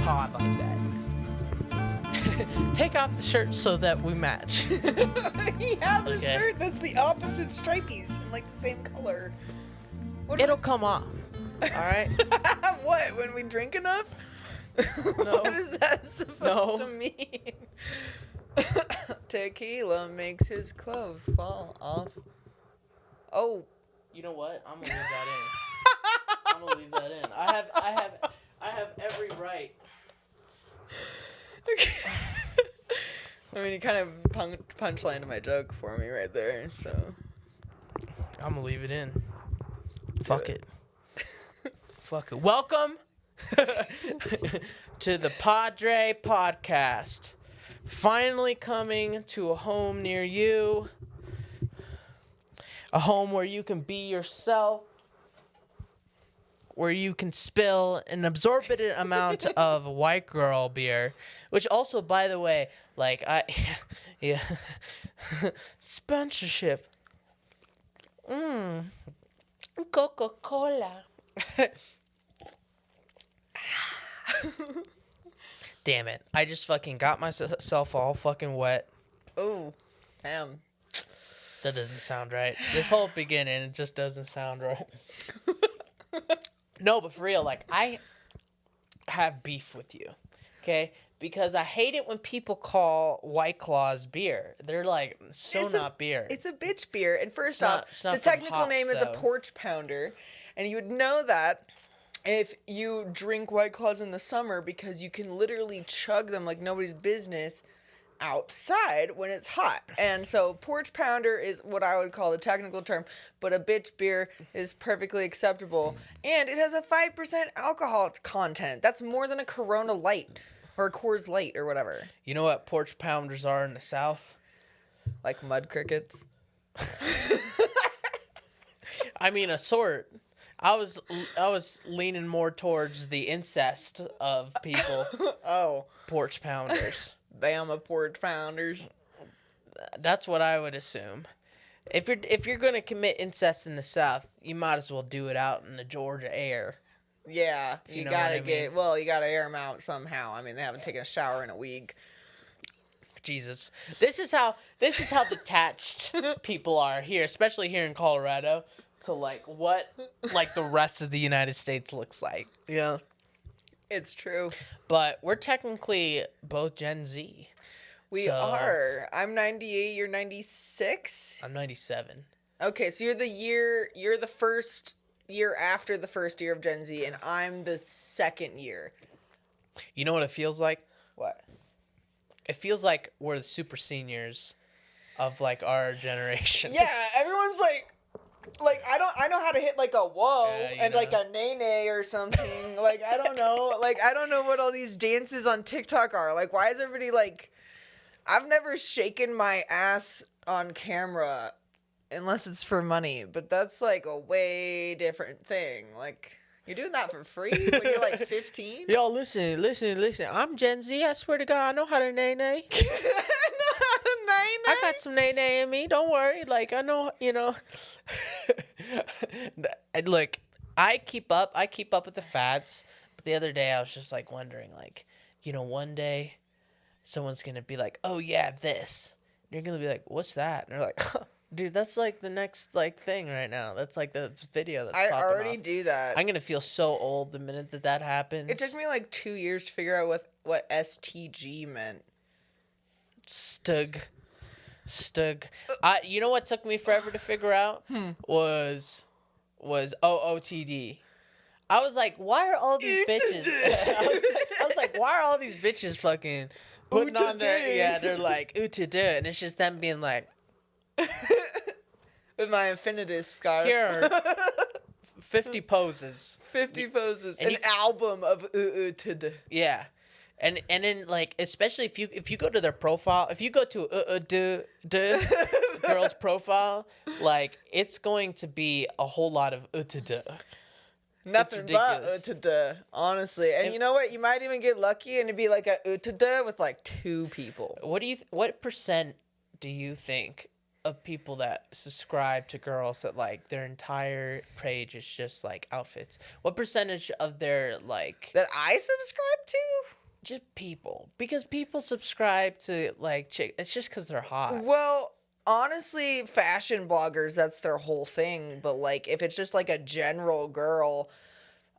pod like that. Take off the shirt so that we match. He has a shirt that's the opposite stripies and like the same color. It'll come off. All right. What? When we drink enough? No. What is that supposed to mean? Tequila makes his clothes fall off. Oh. You know what? I'm gonna leave that in. I have every right. Okay. I mean, you kind of punchlined my joke for me right there, so. I'm gonna leave it in. Fuck it. Fuck it. Welcome to the PodDre Podcast. Finally coming to a home near you. A home where you can be yourself. Where you can spill an absorbent amount of white girl beer. Which also, by the way, like, yeah. Sponsorship. Coca-Cola. Damn it. I just fucking got myself all fucking wet. Oh, damn. That doesn't sound right. This whole beginning, it just doesn't sound right. No, but for real, like, I have beef with you, okay? Because I hate it when people call White Claws beer. They're like, not beer. It's a bitch beer. And first off, the technical name is a porch pounder. And you would know that if you drink White Claws in the summer because you can literally chug them like nobody's business outside when it's hot. And so porch pounder is what I would call the technical term, but a bitch beer is perfectly acceptable. And it has a 5% alcohol content. That's more than a Corona Light or a Coors Light or whatever. You know what porch pounders are in the South? Like mud crickets. I mean, a sort. I was leaning more towards the incest of people. Oh. Porch pounders. Bama porch pounders. That's what I would assume. If you're gonna commit incest in the South, you might as well do it out in the Georgia air. Yeah, you gotta you gotta air them out somehow. I mean, they haven't taken a shower in a week. Jesus, this is how detached people are here, especially here in Colorado, to like what like the rest of the United States looks like. Yeah. It's true. But we're technically both Gen Z. We are. I'm 98, you're 96? I'm 97. Okay, so you're the first year after the first year of Gen Z, and I'm the second year. You know what it feels like? What? It feels like we're the super seniors of like our generation. Yeah, everyone's like I know how to hit like a whoa and like a nay or something. Like I don't know what all these dances on TikTok are. Like why is everybody like I've never shaken my ass on camera unless it's for money, but that's like a way different thing. Like you're doing that for free when you're like 15? Yo, listen. I'm Gen Z. I swear to God, I know how to nay. I got some nay in me. Don't worry. Like I know, you know. Look, I keep up with the fads. But the other day I was just like wondering, like, you know, one day someone's gonna be like, "Oh yeah, this." And you're gonna be like, "What's that?" And they're like, "Dude, that's like the next like thing right now. That's like the video that's popping already off." do that. I'm gonna feel so old the minute that happens. It took me like 2 years to figure out what STG meant. Stug. You know what took me forever to figure out was OOTD. I was like, why are all these bitches? I was like, why are all these bitches fucking putting on their they're like ooh to do it, and it's just them being like with my infinity scarf. Here are 50 poses. 50 poses. An album of ooh to do. Yeah. And then like especially if you go to their profile, if you go to girl's profile, like it's going to be a whole lot of Nothing but honestly. And you know what? You might even get lucky and it'd be like a with like 2 people. What percent do you think of people that subscribe to girls that like their entire page is just like outfits? What percentage of their like that I subscribe to? just people, because people subscribe to like it's just because they're hot. Well, honestly, fashion bloggers, that's their whole thing. But like, if it's just like a general girl,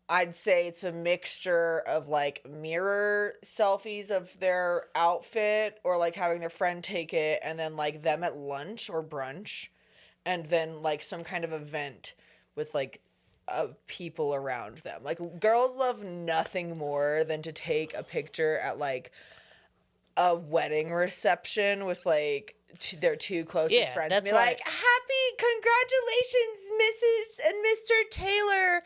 I'd say it's a mixture of like mirror selfies of their outfit, or like having their friend take it, and then like them at lunch or brunch, and then like some kind of event with like people around them. Like, girls love nothing more than to take a picture at like a wedding reception with like their two closest friends and be like, happy congratulations, Mrs. and Mr. Taylor.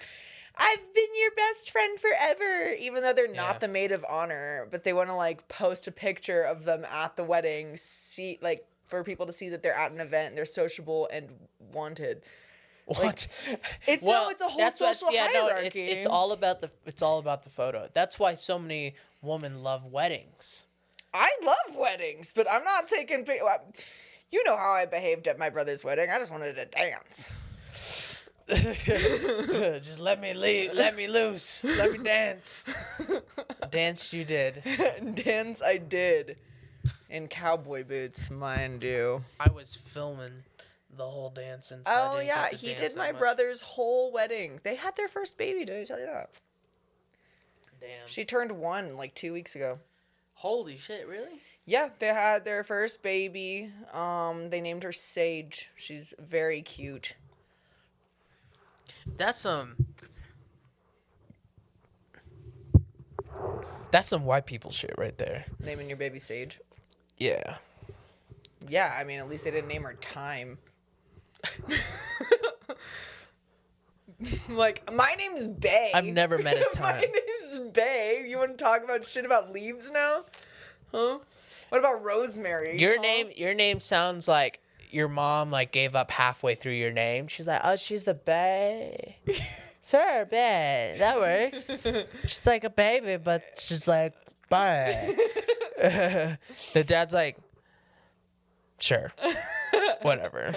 I've been your best friend forever, even though they're not the maid of honor, but they want to like post a picture of them at the wedding, see like for people to see that they're at an event and they're sociable and wanted. What? Like, it's a whole social hierarchy. It's all about the photo. That's why so many women love weddings. I love weddings, but I'm not taking. You know how I behaved at my brother's wedding. I just wanted to dance. Just let me loose. Let me dance. Dance you did. Dance I did. In cowboy boots, mind you. I was filming the whole dance inside. Oh yeah, he did my brother's whole wedding. They had their first baby, did I tell you that? Damn. She turned 1 like 2 weeks ago. Holy shit, really? Yeah, they had their first baby. They named her Sage. She's very cute. That's some white people shit right there. Naming your baby Sage? Yeah. Yeah, I mean, at least they didn't name her Time. Like, my name's Bay. I've never met a Time. My name's Bay. You want to talk about shit about leaves now? Huh? What about Rosemary? Your name sounds like your mom like gave up halfway through your name. She's like, oh, she's the Bay. Sure, Bay. That works. She's like a baby, but she's like, bye. The dad's like, sure. Whatever.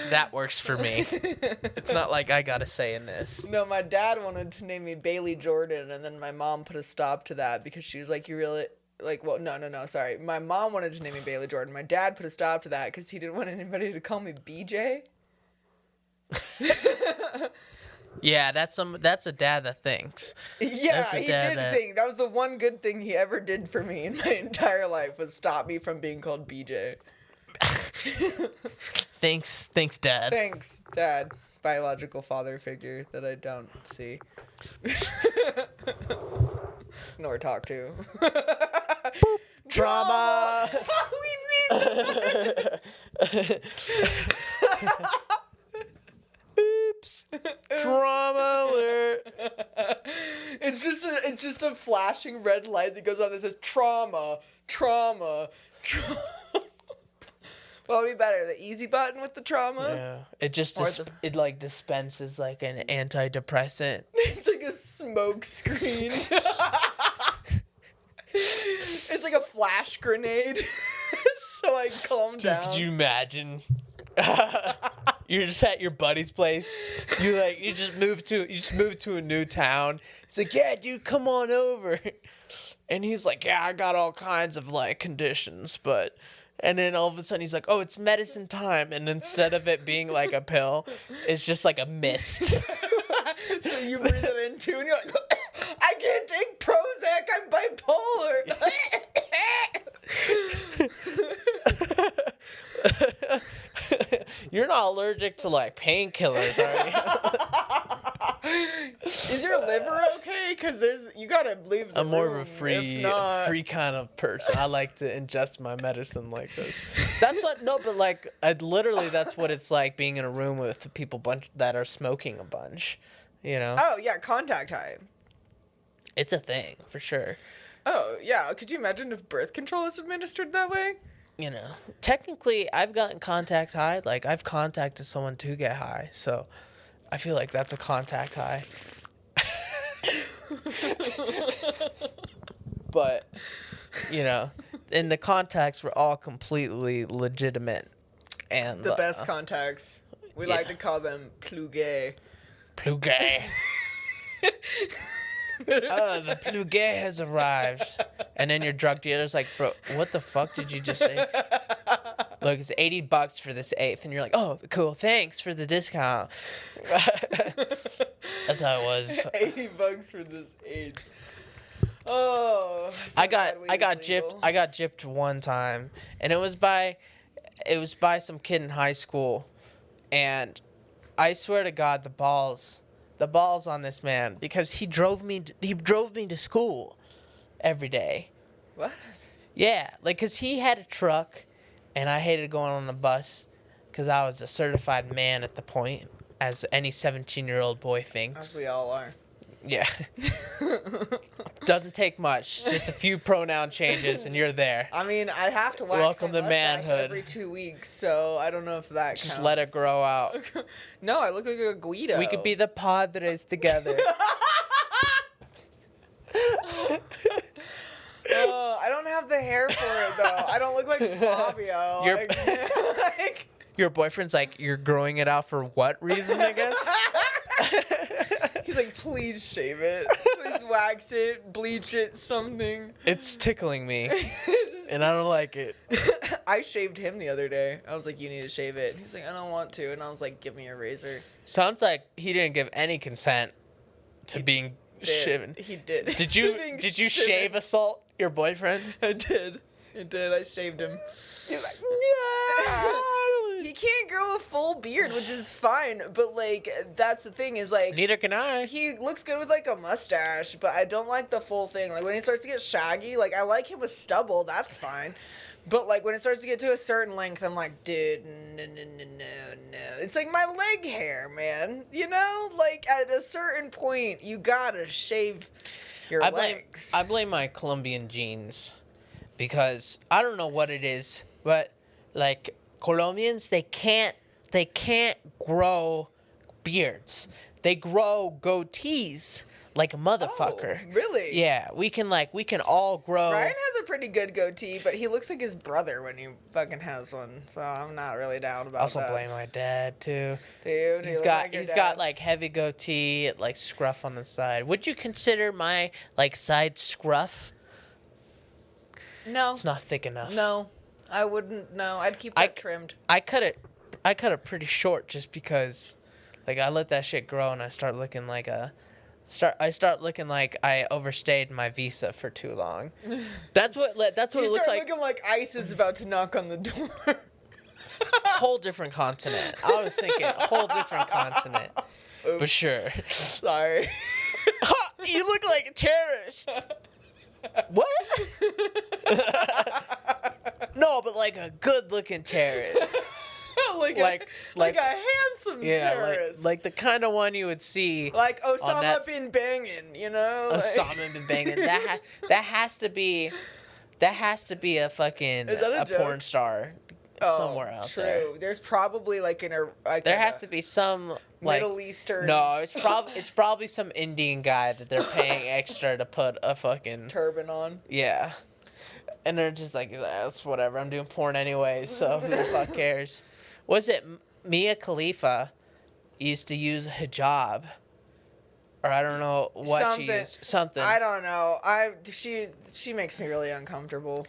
That works for me. It's not like I got a say in this. No, my dad wanted to name me Bailey Jordan, and then my mom put a stop to that because she was like, you really... Like, well, no, sorry. My mom wanted to name me Bailey Jordan. My dad put a stop to that because he didn't want anybody to call me BJ. Yeah, that's a dad that thinks. Yeah, he did think. That was the one good thing he ever did for me in my entire life, was stop me from being called BJ. Thanks, Dad. Thanks, Dad. Biological father figure that I don't see. Nor talk to. Drama. We need Oops. Drama alert. It's just a flashing red light that goes on that says trauma. What would be better, the easy button with the trauma? Yeah. It just it like dispenses like an antidepressant. It's like a smoke screen. It's like a flash grenade. So I calm down. Could you imagine? You're just at your buddy's place. You just moved to a new town. He's like, yeah, dude, come on over. And he's like, yeah, I got all kinds of like conditions, but. And then all of a sudden he's like, oh, it's medicine time. And instead of it being like a pill, it's just like a mist. So you breathe it in too, and you're like, I can't take Prozac, I'm bipolar. You're not allergic to like painkillers, are you? Is your liver okay? Because you gotta leave the I'm more room, of a free kind of person. I like to ingest my medicine like this. That's like but like literally that's what it's like being in a room with people that are smoking a bunch. You know? Oh yeah, contact high. It's a thing for sure. Oh yeah, could you imagine if birth control is administered that way? You know, technically, I've gotten contact high. Like, I've contacted someone to get high. So, I feel like that's a contact high. But, you know, and the contacts were all completely legitimate. And the best contacts. We like to call them plugay. Plugay. Oh, the plugay has arrived. And then your drug dealer's like, bro, what the fuck did you just say? Look, it's $80 for this eighth. And you're like, oh, cool, thanks for the discount. That's how it was. $80 for this eighth. Oh, I got gypped one time, and it was by some kid in high school, and I swear to God, the balls on this man, because he drove me to school every day. What? Yeah, like, cause he had a truck, and I hated going on the bus, cause I was a certified man at the point, as any 17-year-old boy thinks. As we all are. Yeah. Doesn't take much. Just a few pronoun changes and you're there. I mean, I have to wax Welcome my to mustache manhood. every 2 weeks, so I don't know if that Just counts. let it grow out. No, I look like a Guido. We could be the PodDres together. I don't have the hair for it, though. I don't look like Fabio. Your boyfriend's like, you're growing it out for what reason, I guess? He's like, please shave it. Please wax it, bleach it, something. It's tickling me, and I don't like it. I shaved him the other day. I was like, you need to shave it. He's like, I don't want to. And I was like, give me a razor. Sounds like he didn't give any consent to being shaven. He did. Did you shave assault your boyfriend? I did. I shaved him. He's like, no. He can't grow a full beard, which is fine. But, like, that's the thing is, like... Neither can I. He looks good with, like, a mustache, but I don't like the full thing. Like, when he starts to get shaggy, like, I like him with stubble. That's fine. But, like, when it starts to get to a certain length, I'm like, dude, no. It's like my leg hair, man. You know? Like, at a certain point, you gotta shave your legs. I blame my Colombian genes. Because I don't know what it is, but, like... Colombians, they can't grow beards. They grow goatees like a motherfucker. Oh, really? Yeah, we can all grow. Ryan has a pretty good goatee, but he looks like his brother when he fucking has one. So I'm not really down about also that. Also blame my dad too. Dude, he's got like heavy goatee, like scruff on the side. Would you consider my like side scruff? No. It's not thick enough. No. I wouldn't. No, I'd keep that trimmed. I cut it pretty short just because, like, I let that shit grow and I start looking like I overstayed my visa for too long. That's what it looks like. You start looking like ICE is about to knock on the door. Whole different continent. I was thinking whole different continent. Oops. But sure. Sorry. You look like a terrorist. What? No, but like a good-looking terrorist. like a handsome terrorist. Like the kind of one you would see. Like Osama bin Bangin, you know? Osama bin Bangin. That has to be a fucking a porn star somewhere out there. True. There's probably there has to be some like Middle Eastern. No, it's probably some Indian guy that they're paying extra to put a fucking turban on. Yeah. And they're just like, that's whatever. I'm doing porn anyway, so who the fuck cares? Was it Mia Khalifa used to use a hijab? Or I don't know what she used. Something. I don't know. She makes me really uncomfortable.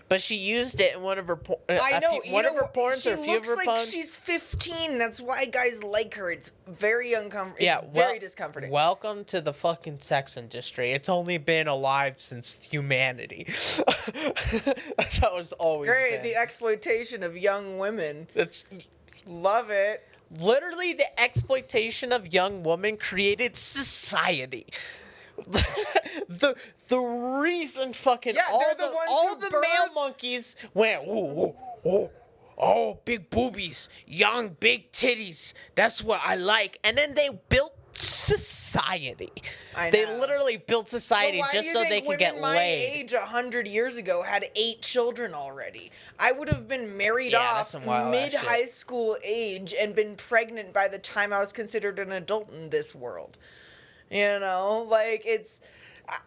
But she used it in one of her porns. I know. One of her porns or a few of her porns. She looks like she's 15. That's why guys like her. It's very uncomfortable. Yeah, very discomforting. Welcome to the fucking sex industry. It's only been alive since humanity. That's how it's always been. The exploitation of young women. Love it. Literally, the exploitation of young women created society. the reason fucking all the male monkeys went oh big boobies, young big titties, that's what I like, and then they built society. They literally built society just so they could get laid. My age 100 years ago had 8 children already. I would have been married off mid-high school age and been pregnant by the time I was considered an adult in this world. You know, like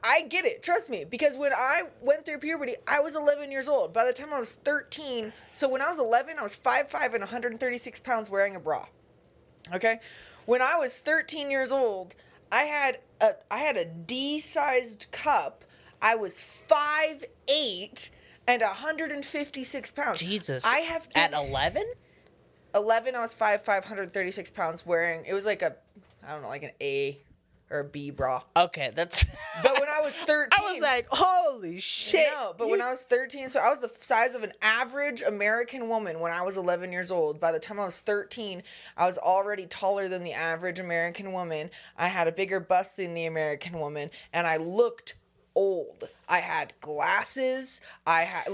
I get it. Trust me. Because when I went through puberty, I was 11 years old. By the time I was 13, so when I was 11, I was 5'5" and 136 pounds wearing a bra. Okay? When I was 13 years old, I had I had a D-sized cup. I was 5'8" and 156 pounds. Jesus. I have been, at 11? 11, I was 5'5", 136 pounds wearing, it was like a, I don't know, like an A or a B bra. Okay, that's... But when I was 13... I was like, holy shit. No, but when I was 13, so I was the size of an average American woman when I was 11 years old. By the time I was 13, I was already taller than the average American woman. I had a bigger bust than the American woman, and I looked old. I had glasses. I've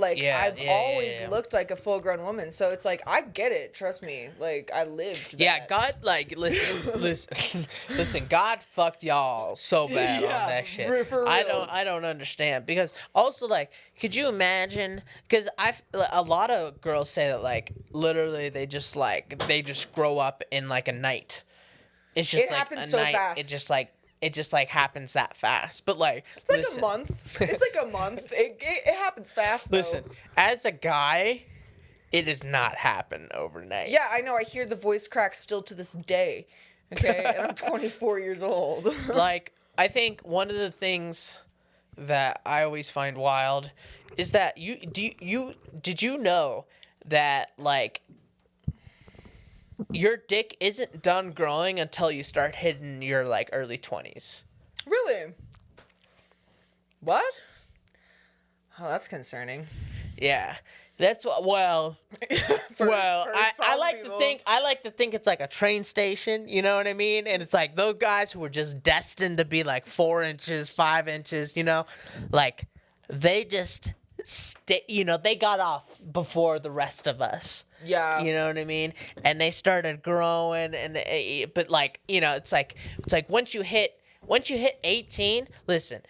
always looked like a full-grown woman. So it's like, I get it. Trust me. Like, I lived that. Yeah, God, like, listen, God fucked y'all so bad on that shit. For real. I don't understand, because also, like, could you imagine, because a lot of girls say that, like, literally they just grow up in like a night. It's just it like happens a so night. fast. It just like happens that fast. But like, it's like a month. It's like a month. It happens fast, though. Listen, as a guy, it does not happen overnight. Yeah, I know. I hear the voice cracks still to this day. Okay, and I'm 24 years old. Like, I think one of the things that I always find wild is that did you know that, like, your dick isn't done growing until you start hitting your, like, early 20s. Really? What? Oh, that's concerning. Yeah. That's what, I like to think it's like a train station, you know what I mean? And it's like those guys who were just destined to be like 4 inches, 5 inches, you know, like they just they got off before the rest of us. Yeah. You know what I mean? And they started growing, but like, you know, it's like once you hit 18, listen,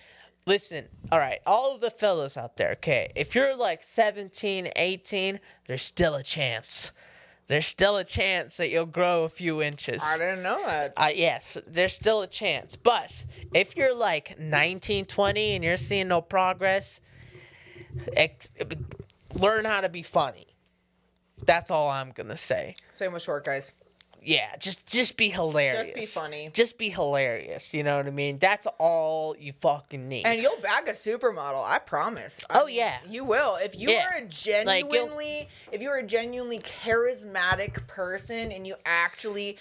all right, all of the fellas out there, okay, if you're like 17, 18, there's still a chance. There's still a chance that you'll grow a few inches. I didn't know that. Yes, there's still a chance. But if you're like 19, 20 and you're seeing no progress, learn how to be funny. That's all I'm going to say. Same with short guys. Yeah, just be hilarious. Just be funny. Just be hilarious, you know what I mean? That's all you fucking need. And you'll bag a supermodel, I promise. I mean, yeah. You will. If you are a genuinely charismatic person and you actually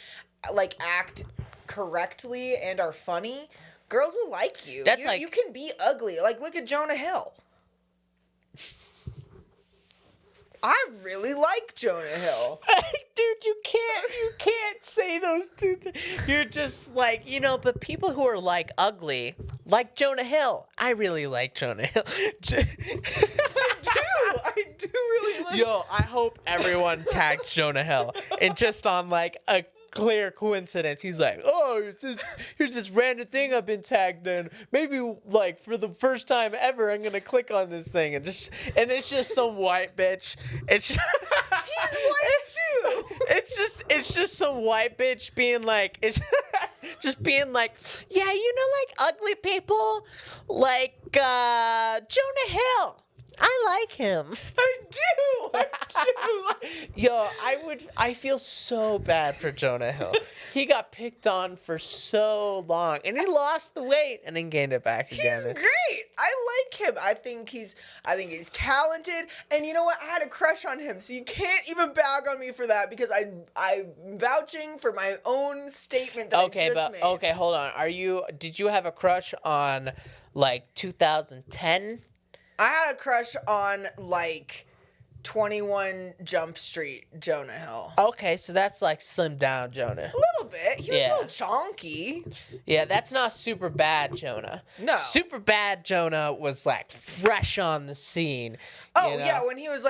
like act correctly and are funny, girls will like you. You can be ugly. Like, look at Jonah Hill. I really like Jonah Hill. Dude, you can't say those two things. You're just like, you know, but people who are like ugly, like Jonah Hill. I really like Jonah Hill. I do really like Yo, I hope everyone tags Jonah Hill. And just on like a clear coincidence, he's like, oh, here's this random thing I've been tagged in. Maybe like for the first time ever, I'm gonna click on this thing and it's just some white bitch. He's white too. It's just some white bitch being like, it's just being like, yeah, you know, like ugly people, like Jonah Hill. I like him. I do. Yo, I feel so bad for Jonah Hill. He got picked on for so long, and he lost the weight and then gained it back again. He's great. I like him. I think he's talented. And you know what? I had a crush on him, so you can't even bag on me for that because I'm vouching for my own statement that I just made. Okay, hold on. Did you have a crush on like 2010? I had a crush on, like, 21 Jump Street Jonah Hill. Okay, so that's, like, slimmed down Jonah. A little bit. He was still chonky. Yeah, that's not super bad Jonah. No. Super bad Jonah was, like, fresh on the scene. Oh, yeah, when he was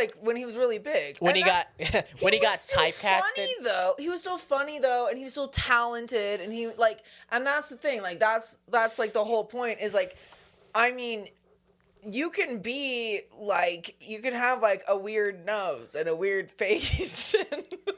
really big. When he got typecasted. Funny, though. He was so funny, though, and he was so talented, and and that's the thing. Like, that's like, the whole point is, like, I mean, you can have like a weird nose and a weird face.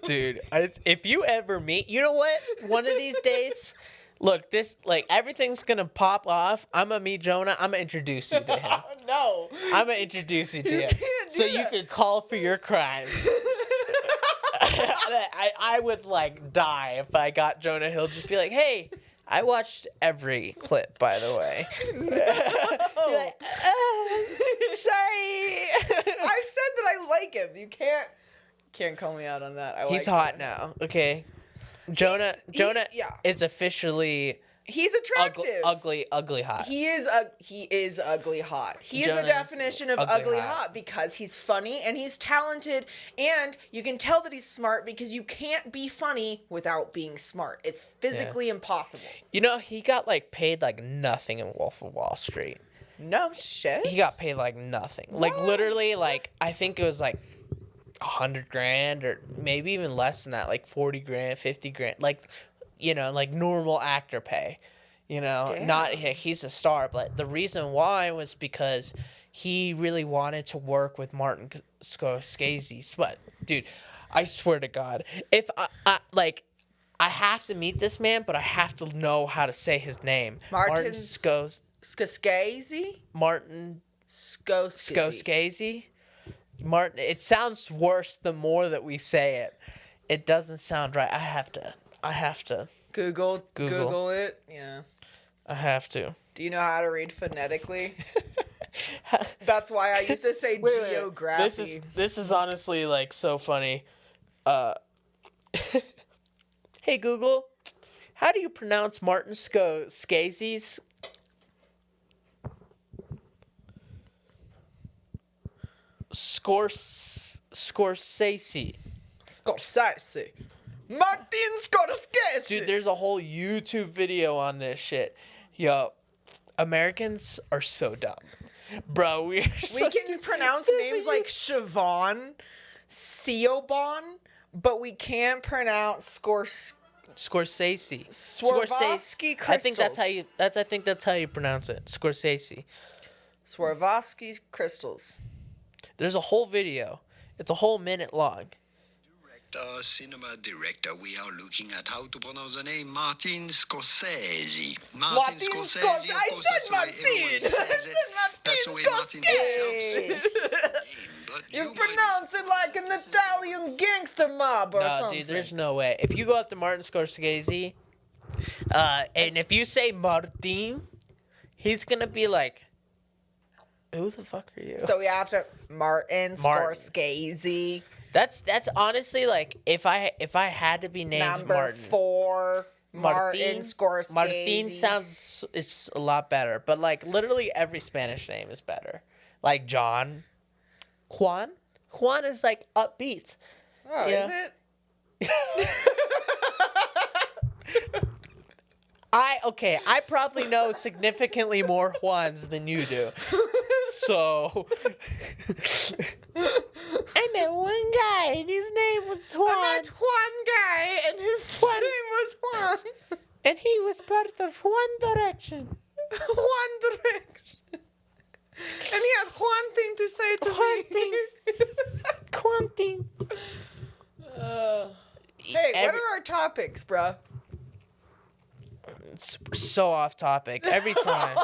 Dude, if you ever meet, you know what? One of these days, look, this, like, everything's gonna pop off. I'm gonna meet Jonah. I'm gonna introduce you to him. No. I'm gonna introduce you to him. So you can call for your crimes. I would, like, die if I got Jonah Hill. Just be like, hey, I watched every clip, by the way. No. You're like, sorry. I said that I like him. You can't call me out on that. He's hot now. Okay. Jonah is officially he's attractive. Ugly hot. He is ugly hot. He is the definition of ugly hot because he's funny and he's talented, and you can tell that he's smart because you can't be funny without being smart. It's physically impossible. You know, he got like paid like nothing in Wolf of Wall Street. No shit. He got paid like nothing. Like literally, like I think it was like $100,000 or maybe even less than that, like $40,000, $50,000, like, you know, like normal actor pay, you know. Damn. Not he's a star, but the reason why was because he really wanted to work with Martin Scorsese. But dude, I swear to God, if I have to meet this man, but I have to know how to say his name. Martin Scorsese. Martin Scorsese. Martin, it sounds worse the more that we say it. It doesn't sound right. I have to Google it. Yeah. I have to. Do you know how to read phonetically? That's why I used to say geography. This is honestly like so funny. Hey Google, how do you pronounce Martin Scorsese's? Scorsese. Martin Scorsese. Dude, there's a whole YouTube video on this shit. Yo, Americans are so dumb. Bro, we can pronounce names like Siobhan, Siobhan, but we can't pronounce Scorsese. Swarovski crystals. I think that's how you pronounce it. Scorsese. Swarovski crystals. There's a whole video. It's a whole minute long. Cinema director, we are looking at how to pronounce the name Martin Scorsese. Martin Scorsese, of course, that's the way everyone says it. That's the way Martin himself says it. You pronounce it like an Italian gangster mob or something. No, dude, there's no way. If you go up to Martin Scorsese, and if you say Martin, he's gonna be like, who the fuck are you? So we have to Martin Scorsese. That's honestly like if I had to be named Number Martin. 4, Martin Scorsese. Martin is a lot better, but like literally every Spanish name is better. Like John, Juan is like upbeat. Oh, yeah. Is it? I probably know significantly more Juans than you do. So I met one guy and his name was Juan. I met one guy and his name was Juan. And he was part of One Direction. One Direction. And he has one thing to say to me. Quantin. Hey, what are our topics, bruh? It's so off topic every time.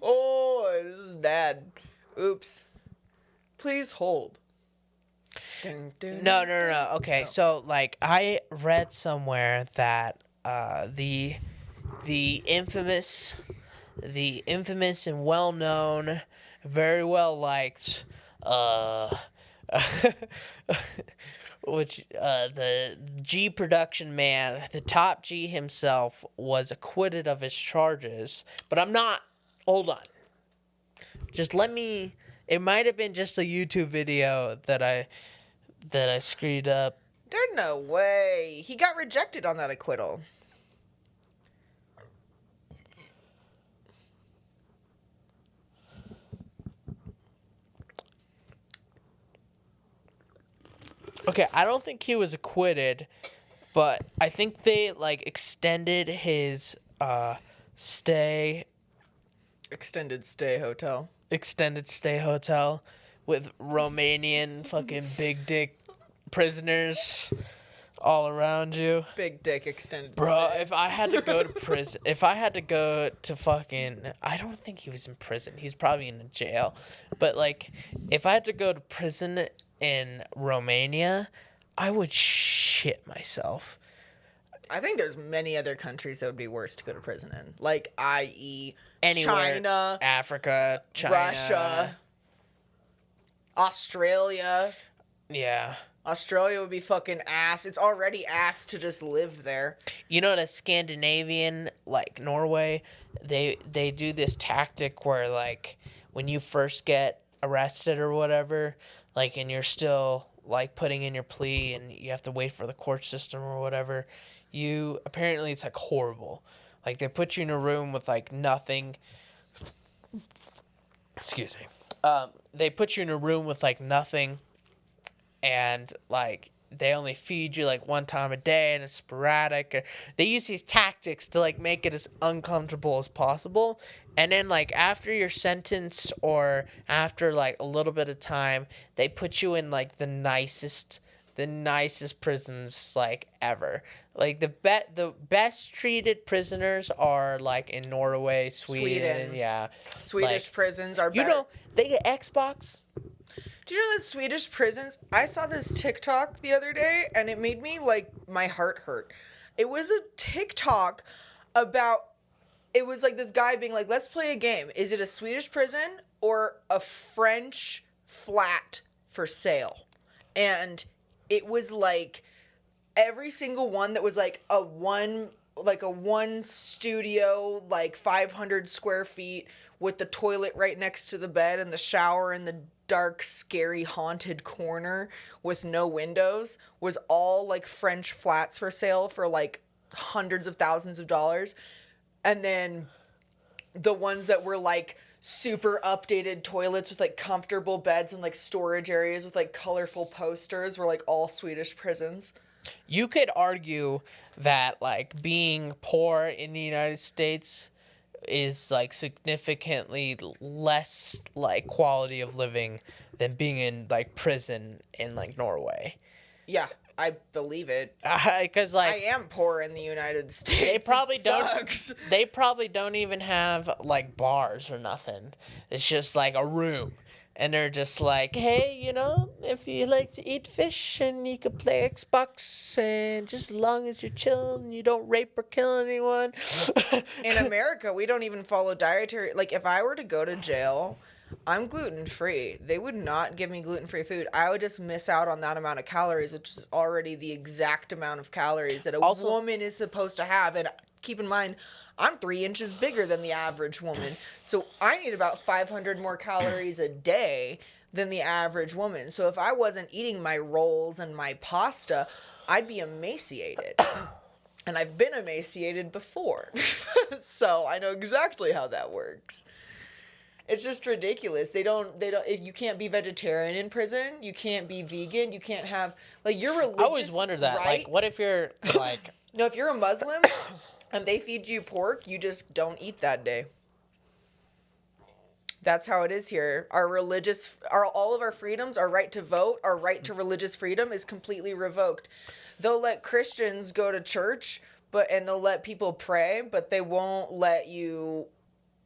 Oh, this is bad. Oops. Please hold. No. Okay, so like I read somewhere that the infamous and well-known, very well liked the G production man, the top G himself, was acquitted of his charges. But I'm not. Hold on. Just let me. It might have been just a YouTube video that I screwed up. There's no way. He got rejected on that acquittal. Okay, I don't think he was acquitted, but I think they like extended his stay. Extended stay hotel with Romanian fucking big dick prisoners all around you. Big dick extended Bro, stay. if I had to go to prison, I don't think he was in prison. He's probably in a jail. But like, if I had to go to prison in Romania, I would shit myself. I think there's many other countries that would be worse to go to prison in, like i.e. Anywhere, China, Africa, China, Russia, Australia. Yeah. Australia would be fucking ass. It's already ass to just live there. You know, the Scandinavian, like Norway, they do this tactic where, like, when you first get arrested or whatever, like, and you're still, like, putting in your plea and you have to wait for the court system or whatever, apparently it's, like, horrible. Like, they put you in a room with, like, nothing. Excuse me. They put you in a room with, like, nothing. And, like, they only feed you, like, one time a day, and it's sporadic. They use these tactics to, like, make it as uncomfortable as possible. And then, like, after your sentence or after, like, a little bit of time, they put you in, like, the nicest prisons, like, ever. Like, the best treated prisoners are, like, in Norway, Sweden. Yeah. Swedish prisons are better. You know, they get Xbox. Do you know that Swedish prisons? I saw this TikTok the other day, and it made me, like, my heart hurt. It was a TikTok about, it was, like, this guy being like, let's play a game. Is it a Swedish prison or a French flat for sale? And it was, like, every single one that was, like, a one studio, like, 500 square feet with the toilet right next to the bed and the shower in the dark, scary, haunted corner with no windows was all, like, French flats for sale for, like, hundreds of thousands of dollars. And then the ones that were, like, super updated toilets with, like, comfortable beds and, like, storage areas with, like, colorful posters were, like, all Swedish prisons. You could argue that, like, being poor in the United States is, like, significantly less, like, quality of living than being in, like, prison in, like, Norway. Yeah, I believe it. Because, like, I am poor in the United States. They probably don't even have, like, bars or nothing. It's just, like, a room. And they're just like, hey, you know, if you like to eat fish and you can play Xbox, and just as long as you're chilling and you don't rape or kill anyone. In America, we don't even follow dietary. Like, if I were to go to jail, I'm gluten-free. They would not give me gluten-free food. I would just miss out on that amount of calories, which is already the exact amount of calories that a woman is supposed to have. And keep in mind, I'm 3 inches bigger than the average woman. So I need about 500 more calories a day than the average woman. So if I wasn't eating my rolls and my pasta, I'd be emaciated. And I've been emaciated before. So I know exactly how that works. It's just ridiculous. They don't, if you can't be vegetarian in prison, you can't be vegan, you can't have, like, your religious, I always wondered that. right? Like, what if you're, like... No, if you're a Muslim and they feed you pork, you just don't eat that day. That's how it is here. All of our freedoms, our right to vote, our right to religious freedom is completely revoked. They'll let Christians go to church, and they'll let people pray, but they won't let you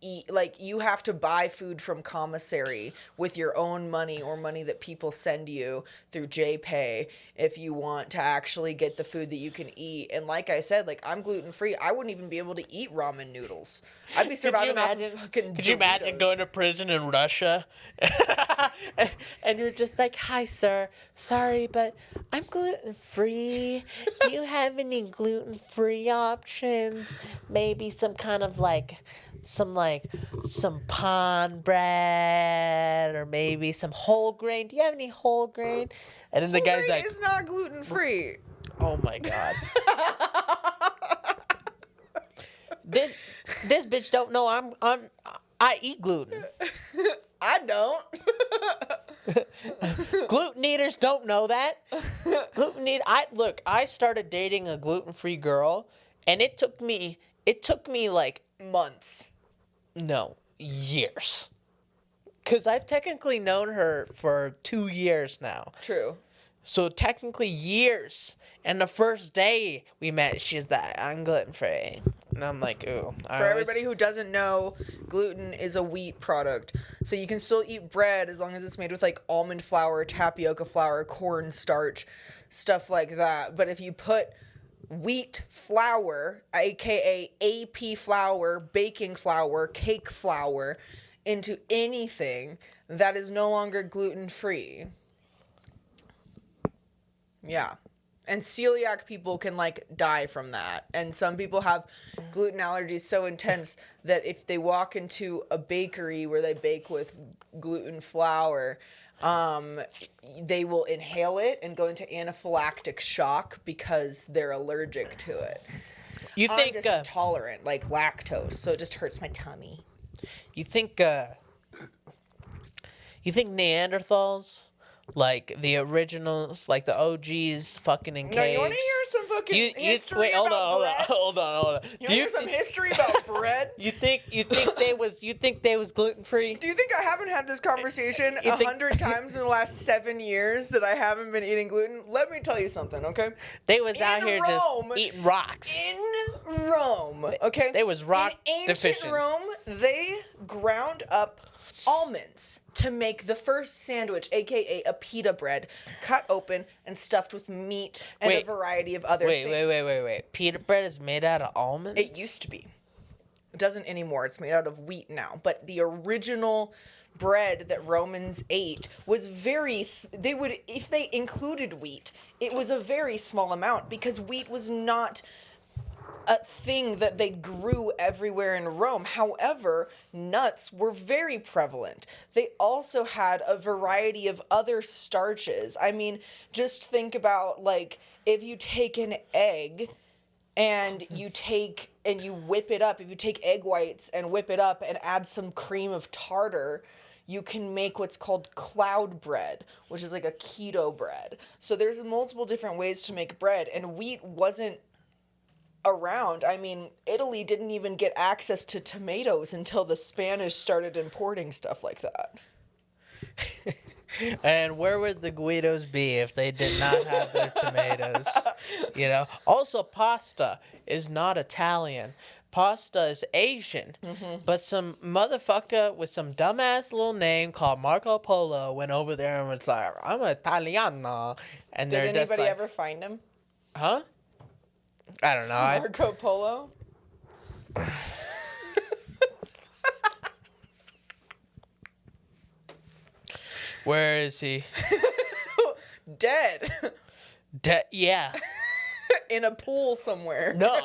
eat. Like, you have to buy food from commissary with your own money or money that people send you through JPay if you want to actually get the food that you can eat. And like I said, like, I'm gluten-free. I wouldn't even be able to eat ramen noodles. I'd be surviving off of fucking Could you imagine going to prison in Russia? And you're just like, hi, sir. Sorry, but I'm gluten-free. Do you have any gluten-free options? Maybe some kind of, like... some pan bread or maybe some whole grain. Do you have any whole grain? And then the guy's like, it's not gluten free. Oh my god. This bitch don't know I eat gluten. I don't. Gluten eaters don't know that. I started dating a gluten-free girl, and it took me like months. No, years. Because I've technically known her for 2 years now. True. So technically years. And the first day we met, she's like, I'm gluten-free. And I'm like, ooh. For everybody who doesn't know, gluten is a wheat product. So you can still eat bread as long as it's made with, like, almond flour, tapioca flour, cornstarch, stuff like that. But if you put wheat flour, aka AP flour, baking flour, cake flour, into anything that is no longer gluten-free. Yeah. And celiac people can, like, die from that. And some people have gluten allergies so intense that if they walk into a bakery where they bake with gluten flour, they will inhale it and go into anaphylactic shock because they're allergic to it. I'm just intolerant, like lactose, so it just hurts my tummy. You think Neanderthals, like the originals, like the OGs, fucking in caves? No, you want to hear some fucking history about bread? Hold on. You want to hear some history about bread? You think they was gluten free? Do you think I haven't had this conversation 100 times in the last 7 years that I haven't been eating gluten? Let me tell you something, okay? They was out here just eating rocks. In Rome, okay? They was rock deficient. In ancient Rome, they ground up almonds to make the first sandwich, aka a pita bread, cut open and stuffed with meat and a variety of other things. Wait. Pita bread is made out of almonds? It used to be. It doesn't anymore. It's made out of wheat now. But the original bread that Romans ate was if they included wheat, it was a very small amount because wheat was not a thing that they grew everywhere in Rome. However, nuts were very prevalent. They also had a variety of other starches. I mean, just think about, like, if you take an egg and you whip it up, if you take egg whites and whip it up and add some cream of tartar, you can make what's called cloud bread, which is like a keto bread. So there's multiple different ways to make bread, and wheat wasn't around. I mean, Italy didn't even get access to tomatoes until the Spanish started importing stuff like that. And where would the Guidos be if they did not have their tomatoes? You know. Also, pasta is not Italian. Pasta is Asian. Mm-hmm. But some motherfucker with some dumbass little name called Marco Polo went over there and was like, "I'm Italiano." And did anybody ever find him? Huh? I don't know. Marco Polo? Where is he? Dead. Yeah. In a pool somewhere. No.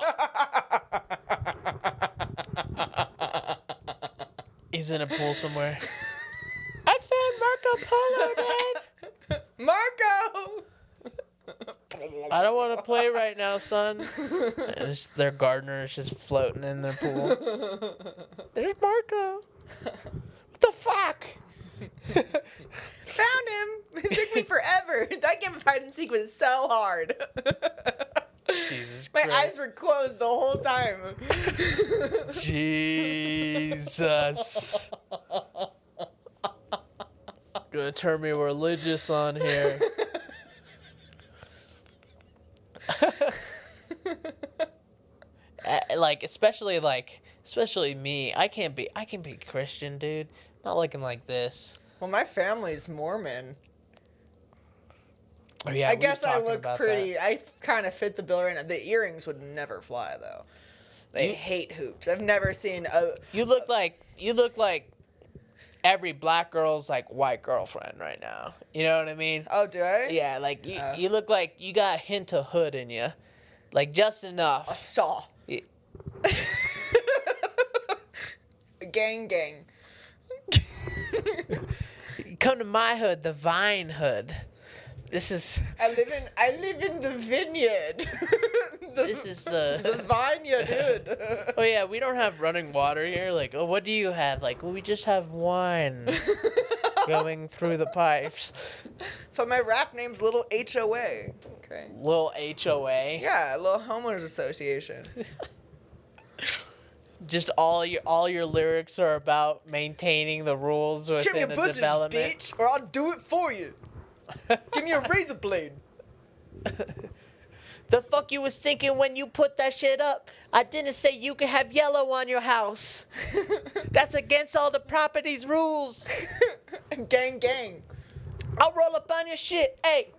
He's in a pool somewhere. I found Marco Polo, Dad. Marco! I don't want to play right now, son. And their gardener is just floating in their pool. There's Marco. What the fuck? Found him. It took me forever. That game of hide and seek was so hard. Jesus My Christ. eyes were closed the whole time. Jesus. Gonna turn me religious on here. especially me. I can be Christian, dude. Not looking like this. Well, my family's Mormon. Oh yeah, I guess I look pretty. That. I kind of fit the bill right now. The earrings would never fly though. They hate hoops. I've never seen a. You look like every black girl's like white girlfriend right now. You know what I mean? Oh, do I? Yeah, like you look like you got a hint of hood in you, like just enough. A saw. Yeah. Gang. Come to my hood, the Vine hood. This is. I live in the vineyard. This is the vineyard hood. Oh yeah, we don't have running water here. Like, oh, what do you have? Like, well, we just have wine going through the pipes. So my rap name's Little HOA. Okay. Little HOA. Yeah, Little Homeowners Association. Just all your lyrics are about maintaining the rules within Trim your the bushes, development. bitch, or I'll do it for you. Give me a razor blade. The fuck you was thinking when you put that shit up? I didn't say you could have yellow on your house. That's against all the property's rules. Gang. I'll roll up on your shit. Hey.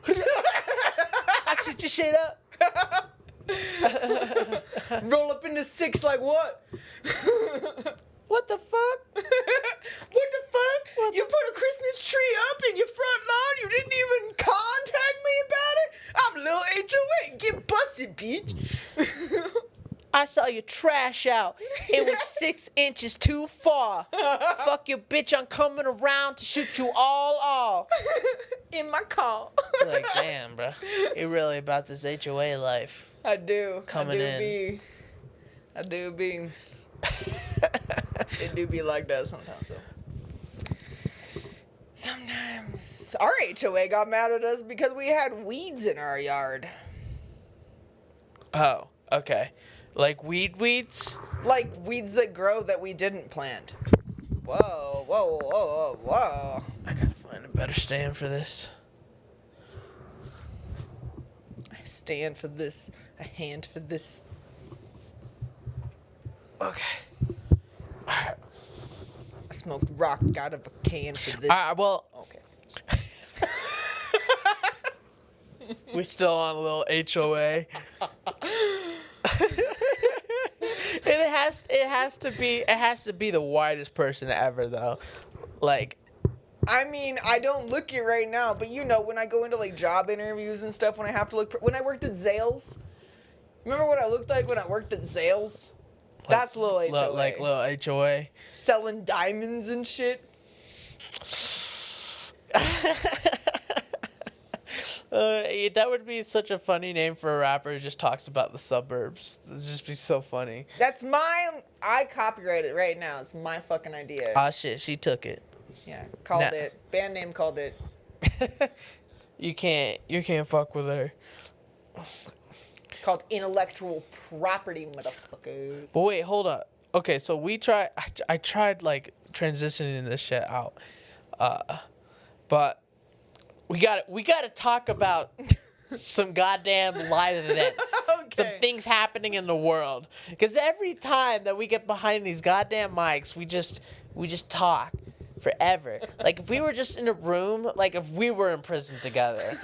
I shoot your shit up. Roll up into 6 like what? What the fuck? What the fuck? You put a Christmas tree up in your front lawn? You didn't even contact me about it? I'm a little HOA. Get busted, bitch. I saw your trash out. It was 6 inches too far. Fuck your bitch, I'm coming around to shoot you all off. In my car. Like, damn, bro. You're really about this HOA life. I do. Coming in. I do be. It do be like that sometimes, so. Sometimes our HOA got mad at us because we had weeds in our yard. Oh, okay. Like weeds? Like weeds that grow that we didn't plant. Whoa, whoa, whoa, whoa, whoa. I gotta find a better stand for this. I stand for this. A hand for this. Okay. Alright. I smoked rock out of a can for this. Well. Okay. We're still on a little HOA. It has to be the whitest person ever though. Like, I mean, I don't look it right now, but you know, when I go into like job interviews and stuff, when I have to look, when I worked at Zales, remember what I looked like when I worked at Zales? That's little HOA. Like little HOA. Selling diamonds and shit. That would be such a funny name for a rapper who just talks about the suburbs. It'd just be so funny. That's mine. I copyright it right now. It's my fucking idea. Ah, shit, she took it. Yeah, called it. Band name called it. You can't fuck with her. It's called intellectual property, motherfuckers. But wait, hold up. Okay, so I tried like transitioning this shit out. But we gotta talk about some goddamn live events. Okay. Some things happening in the world. Because every time that we get behind these goddamn mics, we just talk forever. Like if we were just in a room, like if we were in prison together,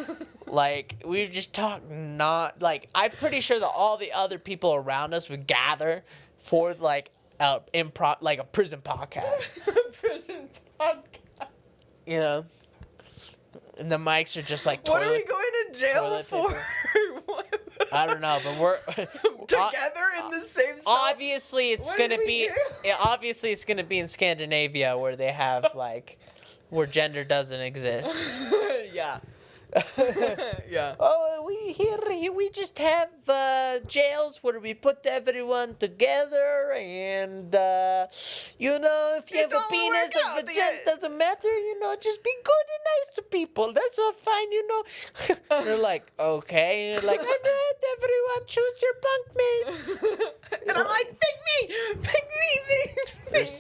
like we would just talk. Not like I'm pretty sure that all the other people around us would gather for like a prison podcast. Prison podcast. You know. And the mics are just like what are we going to jail for? I don't know, but we're together in the same cell. Obviously, it's gonna be in Scandinavia where they have like where gender doesn't exist. Yeah. Yeah. Oh, we just have jails where we put everyone together, and you know, if you have a penis, if a vagina doesn't matter, you know, just be good and nice to people. That's all fine, you know. They're like, okay, and you're like, all right, everyone, choose your bunkmates. And I'm like, pick me.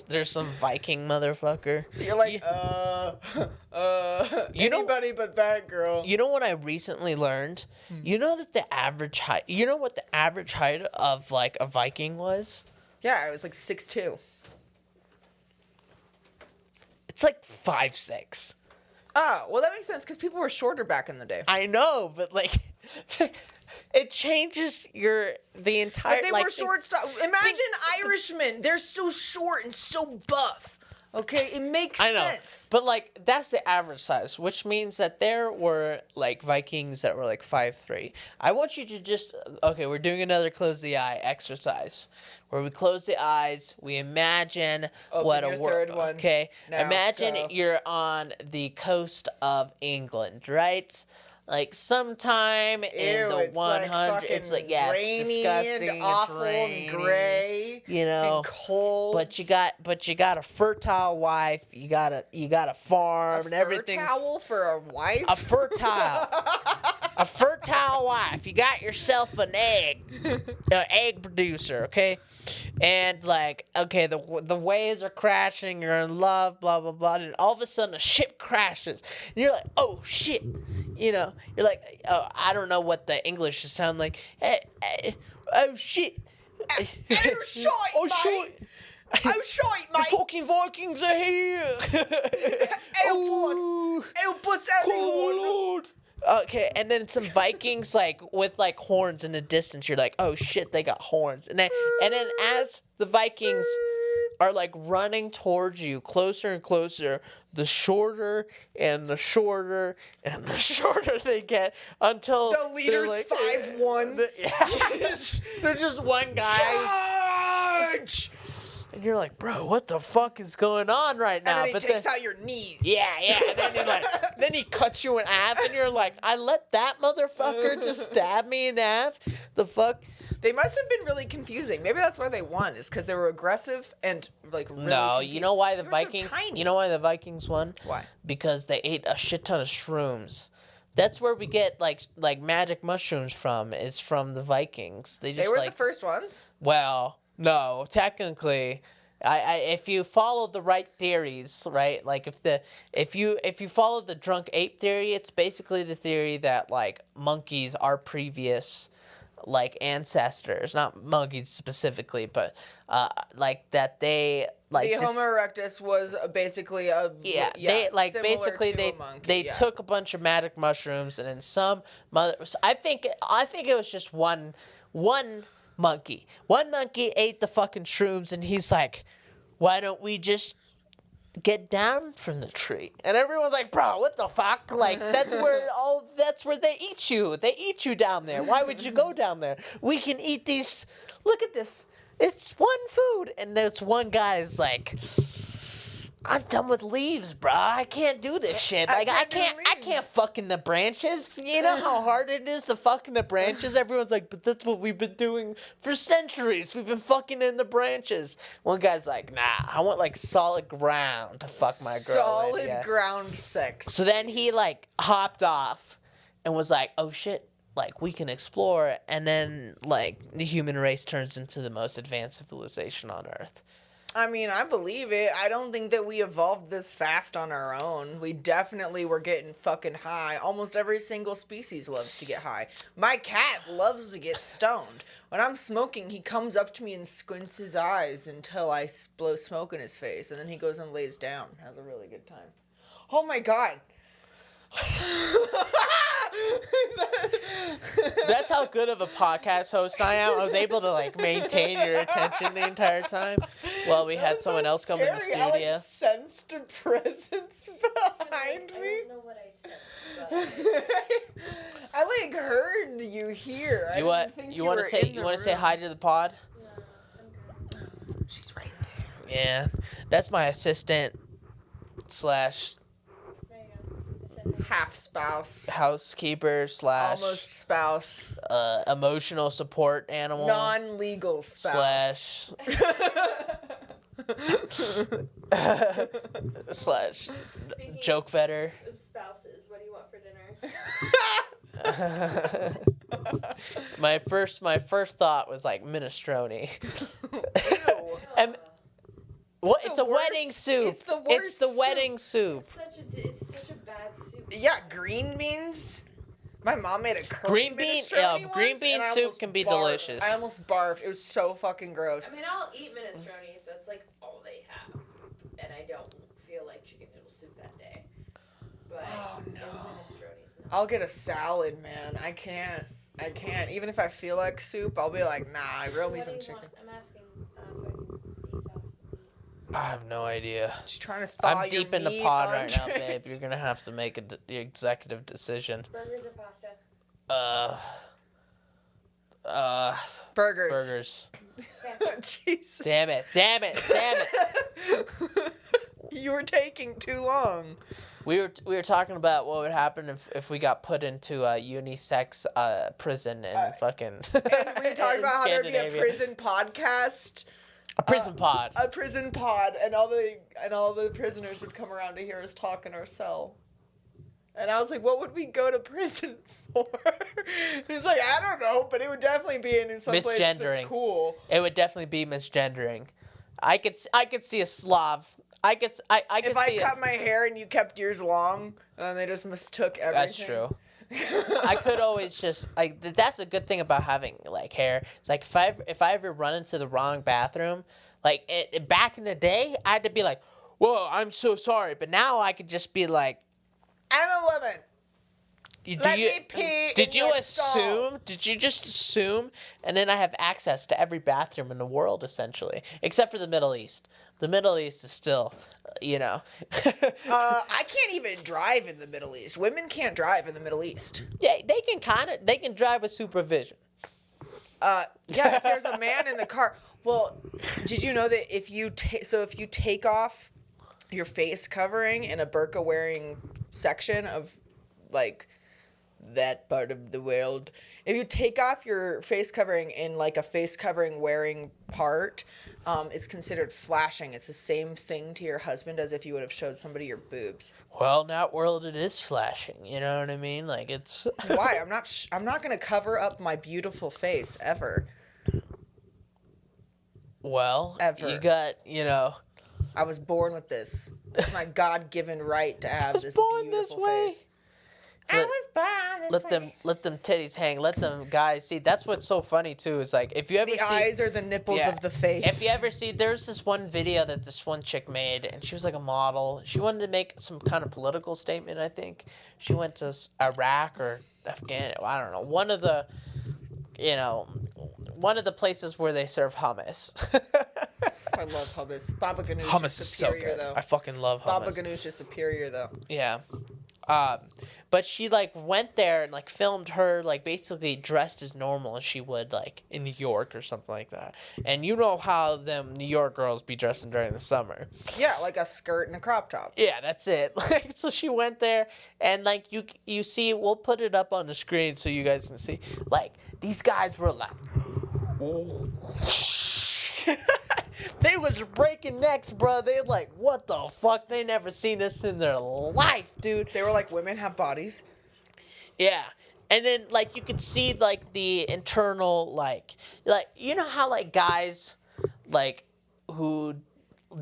There's some Viking motherfucker. You're like, anybody but that girl. You know what I recently learned? You know that the average height. You know what the average height of like a Viking was? Yeah, it was like 6'2". It's like 5'6". Oh, well that makes sense because people were shorter back in the day. I know, but like, it changes the entire. But they were short stuff. Imagine Irishmen. They're so short and so buff. Okay, it makes sense. But like that's the average size, which means that there were like Vikings that were like 5'3". I want you to we're doing another close the eye exercise where we close the eyes, we imagine what a third one. Okay, now imagine go. You're on the coast of England, right? Like sometime in the 100, it's like rainy, it's disgusting, and awful, and gray, you know, and cold. But you got a fertile wife. You got a farm, and everything. A towel for a wife. A fertile wife. You got yourself an egg producer, okay? And like, okay, the waves are crashing. You're in love, blah blah blah, and all of a sudden a ship crashes, and you're like, oh shit, you know, you're like, oh, I don't know what the English should sound like. Oh shit. Oh shit, mate. Oh shite, mate. The fucking Vikings are here. Help us, Call everyone. the Lord. Okay, and then some Vikings like with like horns in the distance. You're like, oh shit, they got horns. And then as the Vikings are like running towards you, closer and closer, the shorter and the shorter and the shorter they get until the leader's like, 5'1". They're just one guy. Charge! And you're like, bro, what the fuck is going on right now? And then he takes out your knees. Yeah. And then you're like, then he cuts you in half, and you're like, I let that motherfucker just stab me in half. The fuck. They must have been really confusing. Maybe that's why they won, is because they were aggressive and like really confused. You know why the They were Vikings? so tiny. You know why the Vikings won? Why? Because they ate a shit ton of shrooms. That's where we get like magic mushrooms from. Is from the Vikings. They were like the first ones. Well, no, technically, if you follow the right theories, right? Like if you follow the drunk ape theory, it's basically the theory that like monkeys are previous like ancestors, not monkeys specifically, but like that they like the Homo erectus was basically a they like basically to a monkey, they took a bunch of magic mushrooms and then some I think it was just one monkey. One monkey ate the fucking shrooms and he's like, why don't we just get down from the tree? And everyone's like, bro, what the fuck? Like that's where they eat you. They eat you down there. Why would you go down there? We can eat these. Look at this. It's one food. And this one guy's like, I'm done with leaves, bro. I can't do this shit. Like I can't fuck in the branches. You know how hard it is to fuck in the branches? Everyone's like, but that's what we've been doing for centuries. We've been fucking in the branches. One guy's like, nah, I want like solid ground to fuck my girl. Solid ground sex. So then he like hopped off and was like, oh shit, like we can explore. And then like the human race turns into the most advanced civilization on Earth. I mean, I believe it. I don't think that we evolved this fast on our own. We definitely were getting fucking high. Almost every single species loves to get high. My cat loves to get stoned. When I'm smoking, he comes up to me and squints his eyes until I blow smoke in his face. And then he goes and lays down. Has a really good time. Oh my God. That's how good of a podcast host I am. I was able to like maintain your attention the entire time while we had someone else come in the studio. I like sensed a presence behind me. I don't know what I sensed, but I like heard you here. You want to say hi to the pod? no, I'm good. She's right there. Yeah, that's my assistant / There you go. Half spouse. housekeeper / Almost spouse. Emotional support animal Non-legal spouse. / Speaking joke vetter. of spouses, what do you want for dinner? My first thought was like minestrone. Ew. And what? the It's a worst- wedding soup. it's the It's worst the soup. wedding soup. It's such a bad soup. Yeah, green beans. My mom made a curry Green bean- minestrone yeah, green once, bean and I soup almost can be barfed. delicious. I almost barfed. It was so fucking gross. I mean, I'll eat minestrone if that's like all they have, and I don't feel like chicken noodle soup that day. But Oh, no. minestrone is not. I'll get a salad, man. I can't. Even if I feel like soup, I'll be like, nah, grill me What do some you chicken. want? I'm asking so I can beef up. I have no idea. Just trying to thaw I'm your deep in the meat, pod right now, Andres. babe. You're gonna have to make the executive decision. Burgers or pasta? Burgers. Burgers. Jesus. Damn it! You were taking too long. We were talking about what would happen if we got put into a unisex prison in fucking. And we talked in about how there'd be a Scandinavia. prison podcast. A prison pod. A prison pod, and all the prisoners would come around to hear us talk in our cell. And I was like, what would we go to prison for? He's like, I don't know, but it would definitely be in some place that's Misgendering. cool. It would definitely be misgendering. I could see a Slav. I could If I see cut my hair and you kept yours long, and then they just mistook everything. That's true. I could always just like that's a good thing about having like hair. It's like if I ever run into the wrong bathroom, like back in the day, I had to be like, "Whoa, I'm so sorry," but now I could just be like, I'm a woman. Did you assume? Did you just assume? And then I have access to every bathroom in the world, essentially, except for the Middle East. The Middle East is still, I can't even drive in the Middle East. Women can't drive in the Middle East. Yeah, they can drive with supervision. If there's a man in the car. Well, did you know that if you take off your face covering in a burqa wearing section of like that part of the world, if you take off your face covering in like a face covering wearing part, it's considered flashing. It's the same thing to your husband as if you would have showed somebody your boobs. Well, in that world, it is flashing. You know what I mean? Like it's. Why? I'm not gonna cover up my beautiful face ever. Well, ever. You got I was born with this. It's my God-given right to have this beautiful face. I was born this way. Let them titties hang. Let them guys see. That's what's so funny too. Is like if you ever the eyes are the nipples of the face. If you ever see, there's this one video that this one chick made, and she was like a model. She wanted to make some kind of political statement. I think she went to Iraq or Afghanistan. I don't know. One of the places where they serve hummus. I love hummus. Baba Ganoush hummus is superior, so good. though. I fucking love hummus. Baba Ganoush is superior, though. Yeah. But she like went there and like filmed her like basically dressed as normal as she would like in New York or something like that. And you know how them New York girls be dressing during the summer. Yeah, like a skirt and a crop top. Yeah, that's it. Like so she went there and like you see, we'll put it up on the screen so you guys can see. Like these guys were like they was breaking necks, bro. They like, what the fuck? They never seen this in their life, dude. They were like, women have bodies. Yeah. And then, like, you could see, like, the internal, like, you know how, like, guys, like, who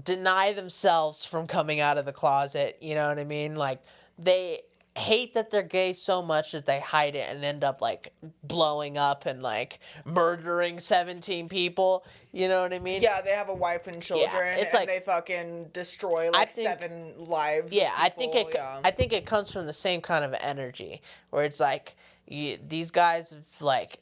deny themselves from coming out of the closet, you know what I mean? Like, they hate that they're gay so much that they hide it and end up, like, blowing up and, like, murdering 17 people, you know what I mean? Yeah, they have a wife and children, it's and like, they fucking destroy, like, 7 lives Yeah, of people. I think it comes from the same kind of energy, where it's like, these guys, like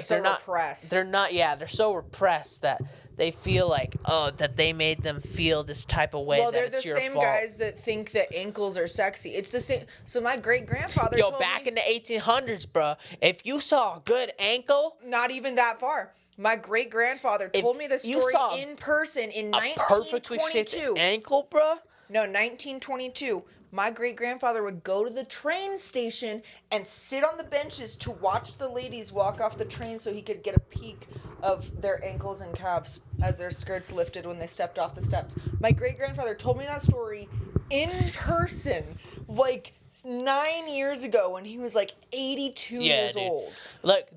they're not repressed. They're so repressed that they feel like, that they made them feel this type of way. Well, they're the same guys that think that ankles are sexy. It's the same. So my great grandfather. Back in the 1800s, bro, if you saw a good ankle, not even that far. My great grandfather told me the story in person in 1922. Perfectly shaped ankle, bro. No, 1922. My great grandfather would go to the train station and sit on the benches to watch the ladies walk off the train so he could get a peek of their ankles and calves as their skirts lifted when they stepped off the steps. My great grandfather told me that story in person, like 9 years ago when he was like 82 years old. Look,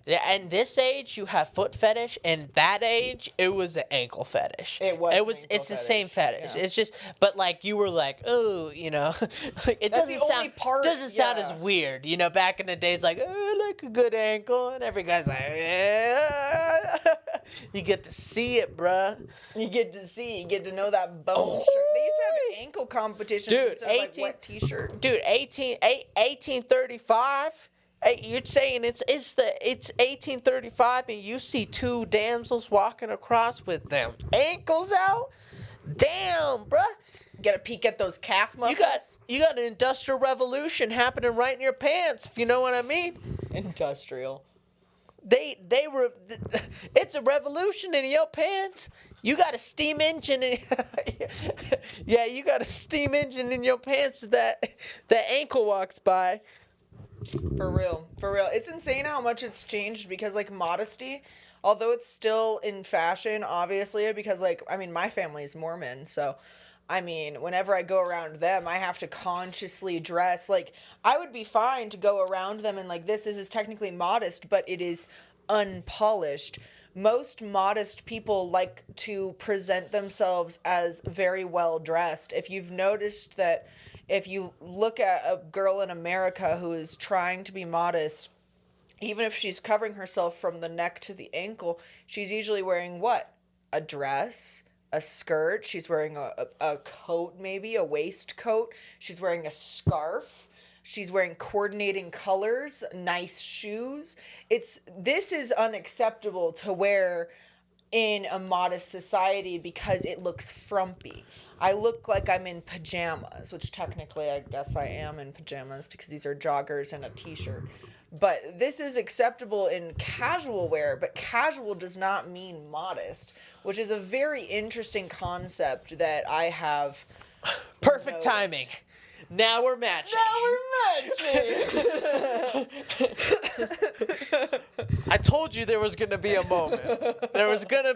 and this age you have foot fetish, and that age it was an ankle fetish. It's the same fetish. Yeah. It's just, but like you were like, oh, you know, like it doesn't sound as weird, you know. Back in the days, like, oh, I like a good ankle, and every guy's like, yeah. You get to see it, bruh. You get to know that bone structure. They used to have ankle competitions instead of like wet t-shirt. Dude, 1835. You're saying it's 1835 and you see 2 damsels walking across with them ankles out? Damn, bruh. Get a peek at those calf muscles. You got an industrial revolution happening right in your pants, if you know what I mean. Industrial. It's a revolution in your pants. You got a steam engine in you got a steam engine in your pants that ankle walks by. For real. It's insane how much it's changed because like modesty, although it's still in fashion, obviously, because like, I mean, my family is Mormon, so I mean, whenever I go around them, I have to consciously dress. Like, I would be fine to go around them and like, this is technically modest, but it is unpolished. Most modest people like to present themselves as very well dressed. If you've noticed that, if you look at a girl in America who is trying to be modest, even if she's covering herself from the neck to the ankle, she's usually wearing what? A dress, a skirt. She's wearing a coat, maybe a waistcoat. She's wearing a scarf. She's wearing coordinating colors, nice shoes. This is unacceptable to wear in a modest society because it looks frumpy. I look like I'm in pajamas, which technically I guess I am in pajamas because these are joggers and a t-shirt. But this is acceptable in casual wear, but casual does not mean modest, which is a very interesting concept that I have. Perfect timing. Now we're matching. I told you there was going to be a moment. It was going to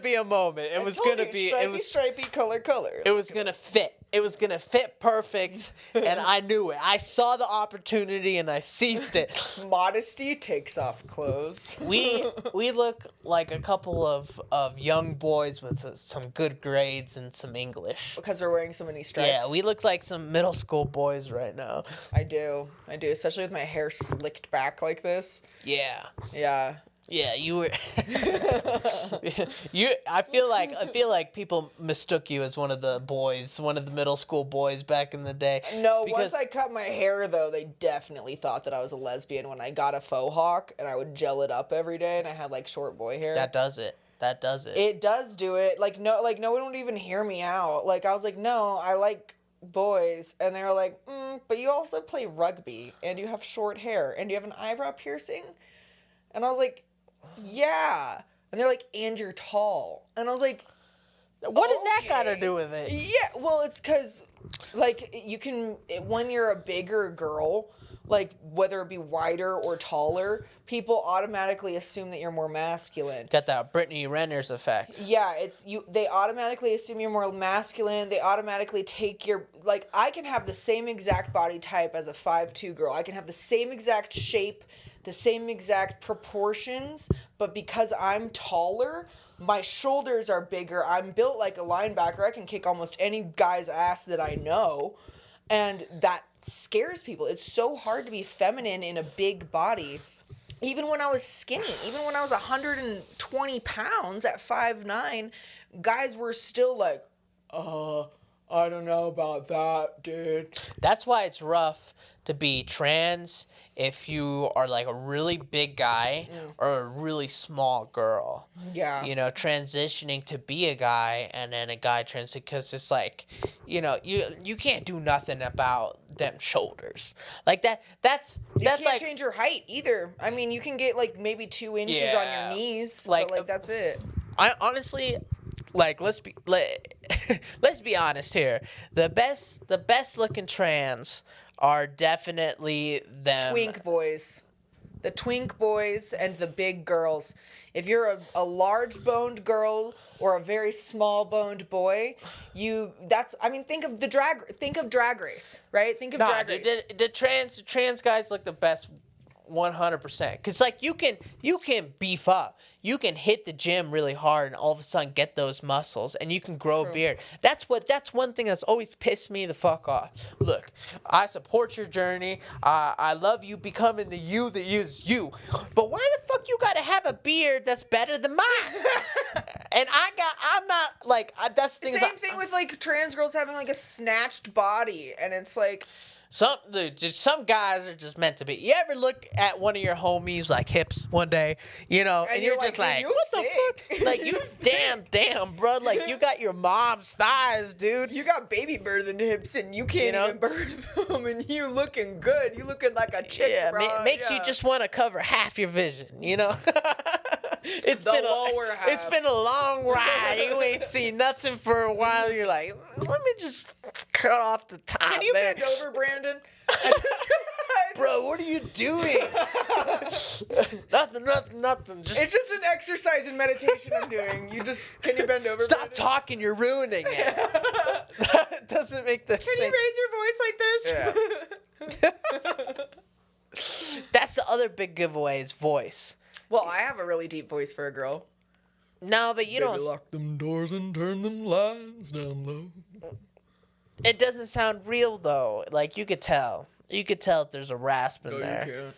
be stripey color. It was going to fit. It was going to fit perfect, and I knew it. I saw the opportunity, and I seized it. Modesty takes off clothes. We look like a couple of young boys with some good grades and some English. Because we're wearing so many stripes. Yeah, we look like some middle school boys right now. I do, especially with my hair slicked back like this. Yeah. Yeah. Yeah, you were. I feel like people mistook you as one of the middle school boys back in the day. No, once I cut my hair though, they definitely thought that I was a lesbian when I got a faux hawk and I would gel it up every day and I had like short boy hair. That does it. It does do it. No one would even hear me out. Like I was like, no, I like boys, and they were like, but you also play rugby and you have short hair and you have an eyebrow piercing, and I was like, yeah. And they're like, and you're tall. And I was like, what does that got to do with it? Yeah, well, it's because, like, you can, when you're a bigger girl, like, whether it be wider or taller, people automatically assume that you're more masculine. Got that Brittany Renner's effect. Yeah, they automatically assume you're more masculine. They automatically take your, like, I can have the same exact body type as a 5'2" girl. I can have the same exact shape, the same exact proportions, but because I'm taller, my shoulders are bigger. I'm built like a linebacker. I can kick almost any guy's ass that I know, and that scares people. It's so hard to be feminine in a big body. Even when I was skinny, even when I was 120 pounds at 5'9", guys were still like, I don't know about that, dude. That's why it's rough to be trans if you are like a really big guy or a really small girl. Yeah. You know, transitioning to be a guy and then a guy because it's like, you know, you can't do nothing about them shoulders. Like that's you can't like change your height either. I mean, you can get like maybe 2 inches on your knees, but like that's it. I honestly, like, let's be honest here. The best looking trans are definitely them. Twink boys. The twink boys and the big girls. If you're a large boned girl or a very small boned boy, think of Drag Race, right? Think of Drag Race. The trans guys look the best 100%. Cause like you can beef up. You can hit the gym really hard and all of a sudden get those muscles, and you can grow a beard. That's one thing that's always pissed me the fuck off. Look, I support your journey. I love you becoming the you that is you. But why the fuck you gotta have a beard that's better than mine? And I'm not like, that's the thing. Same thing with like trans girls having like a snatched body, and it's like, some guys are just meant to be. You ever look at one of your homies like hips one day, you know, and you're just like, what the fuck? Like, you damn, bro. Like, you got your mom's thighs, dude. You got baby birthing hips and you can't even birth them, and you looking good. You looking like a chick, bro. Makes you just want to cover half your vision, you know. It's been a long ride. You ain't seen nothing for a while. You're like, let me just cut off the top. Can you bend over, Brandon? Bro, what are you doing? Nothing. It's just an exercise in meditation I'm doing. Can you bend over? Stop Brandon? talking. You're ruining it. That doesn't make the. Can you raise your voice like this? Yeah. That's the other big giveaway is voice. Well, I have a really deep voice for a girl. No, but you don't. Lock them doors and turn them lights down low. It doesn't sound real though. Like you could tell. You could tell if there's a rasp in there.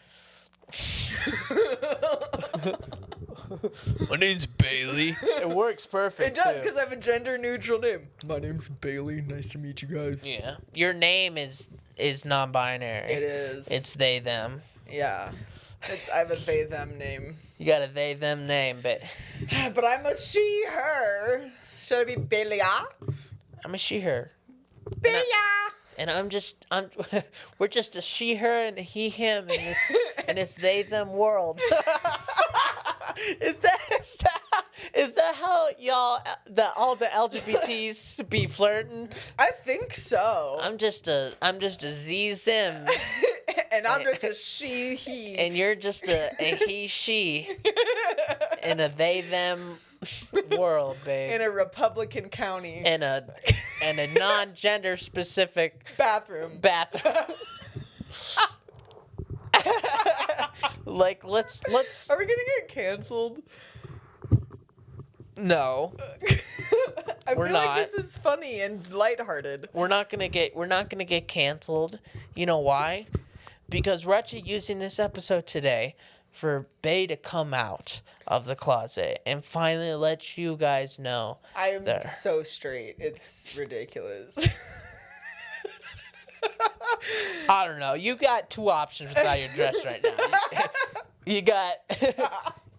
My name's Bailey. It works perfect. It does because I have a gender neutral name. My name's Bailey. Nice to meet you guys. Yeah. Your name is is non-binary. It is. It's they them. Yeah. I have a they them name. You got a they them name, but I'm a she her. Should I be Belia? I'm a she her. Belia. And we're just a she her and a he him in this they them world. Is that how y'all all the LGBTs be flirting? I think so. I'm just a Z Zim. And I'm just a she he. And you're just a he she in a they them world, babe. In a Republican county. In a non-gender specific bathroom. Like let's Are we gonna get canceled? No. I We're feel not. like this is funny and lighthearted. We're not gonna get canceled. You know why? Because we're actually using this episode today for Bay to come out of the closet and finally let you guys know. I am so straight. It's ridiculous. I don't know. You got two options with how you're dressed right now.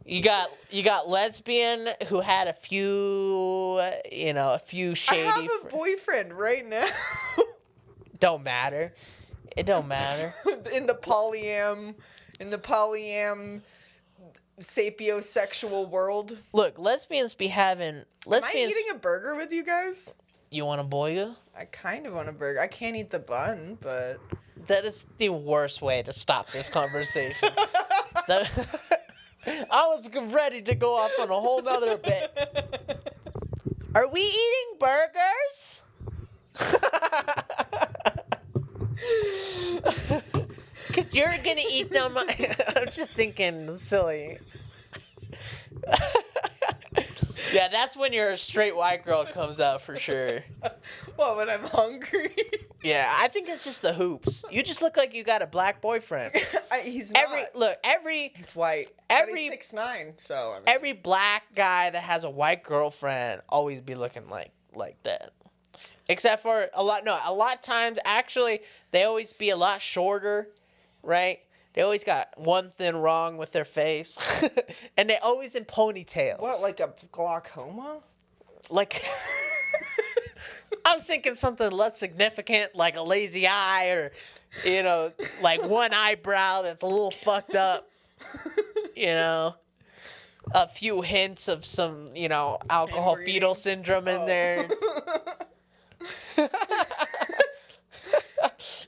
You got lesbian who had a few shady. I have a boyfriend right now. Don't matter. It don't matter. in the polyam sapiosexual world. Look, lesbians be having lesbians. Am I eating a burger with you guys? You want a boyga? I kind of want a burger. I can't eat the bun, but that is the worst way to stop this conversation. I was ready to go off on a whole nother bit. Are we eating burgers? Because you're going to eat them. I'm just thinking silly. Yeah, that's when your straight white girl comes out for sure. Well, when I'm hungry. Yeah, I think it's just the hoops. You just look like you got a black boyfriend. He's not. He's white. He's 6'9", so. I mean. Every black guy that has a white girlfriend always be looking like that. Except for a lot of times, actually, they always be a lot shorter, right? They always got one thing wrong with their face. And they always in ponytails. What, like a glaucoma? Like, I was thinking something less significant, like a lazy eye or, like one eyebrow that's a little fucked up. A few hints of some, alcohol fetal syndrome in there.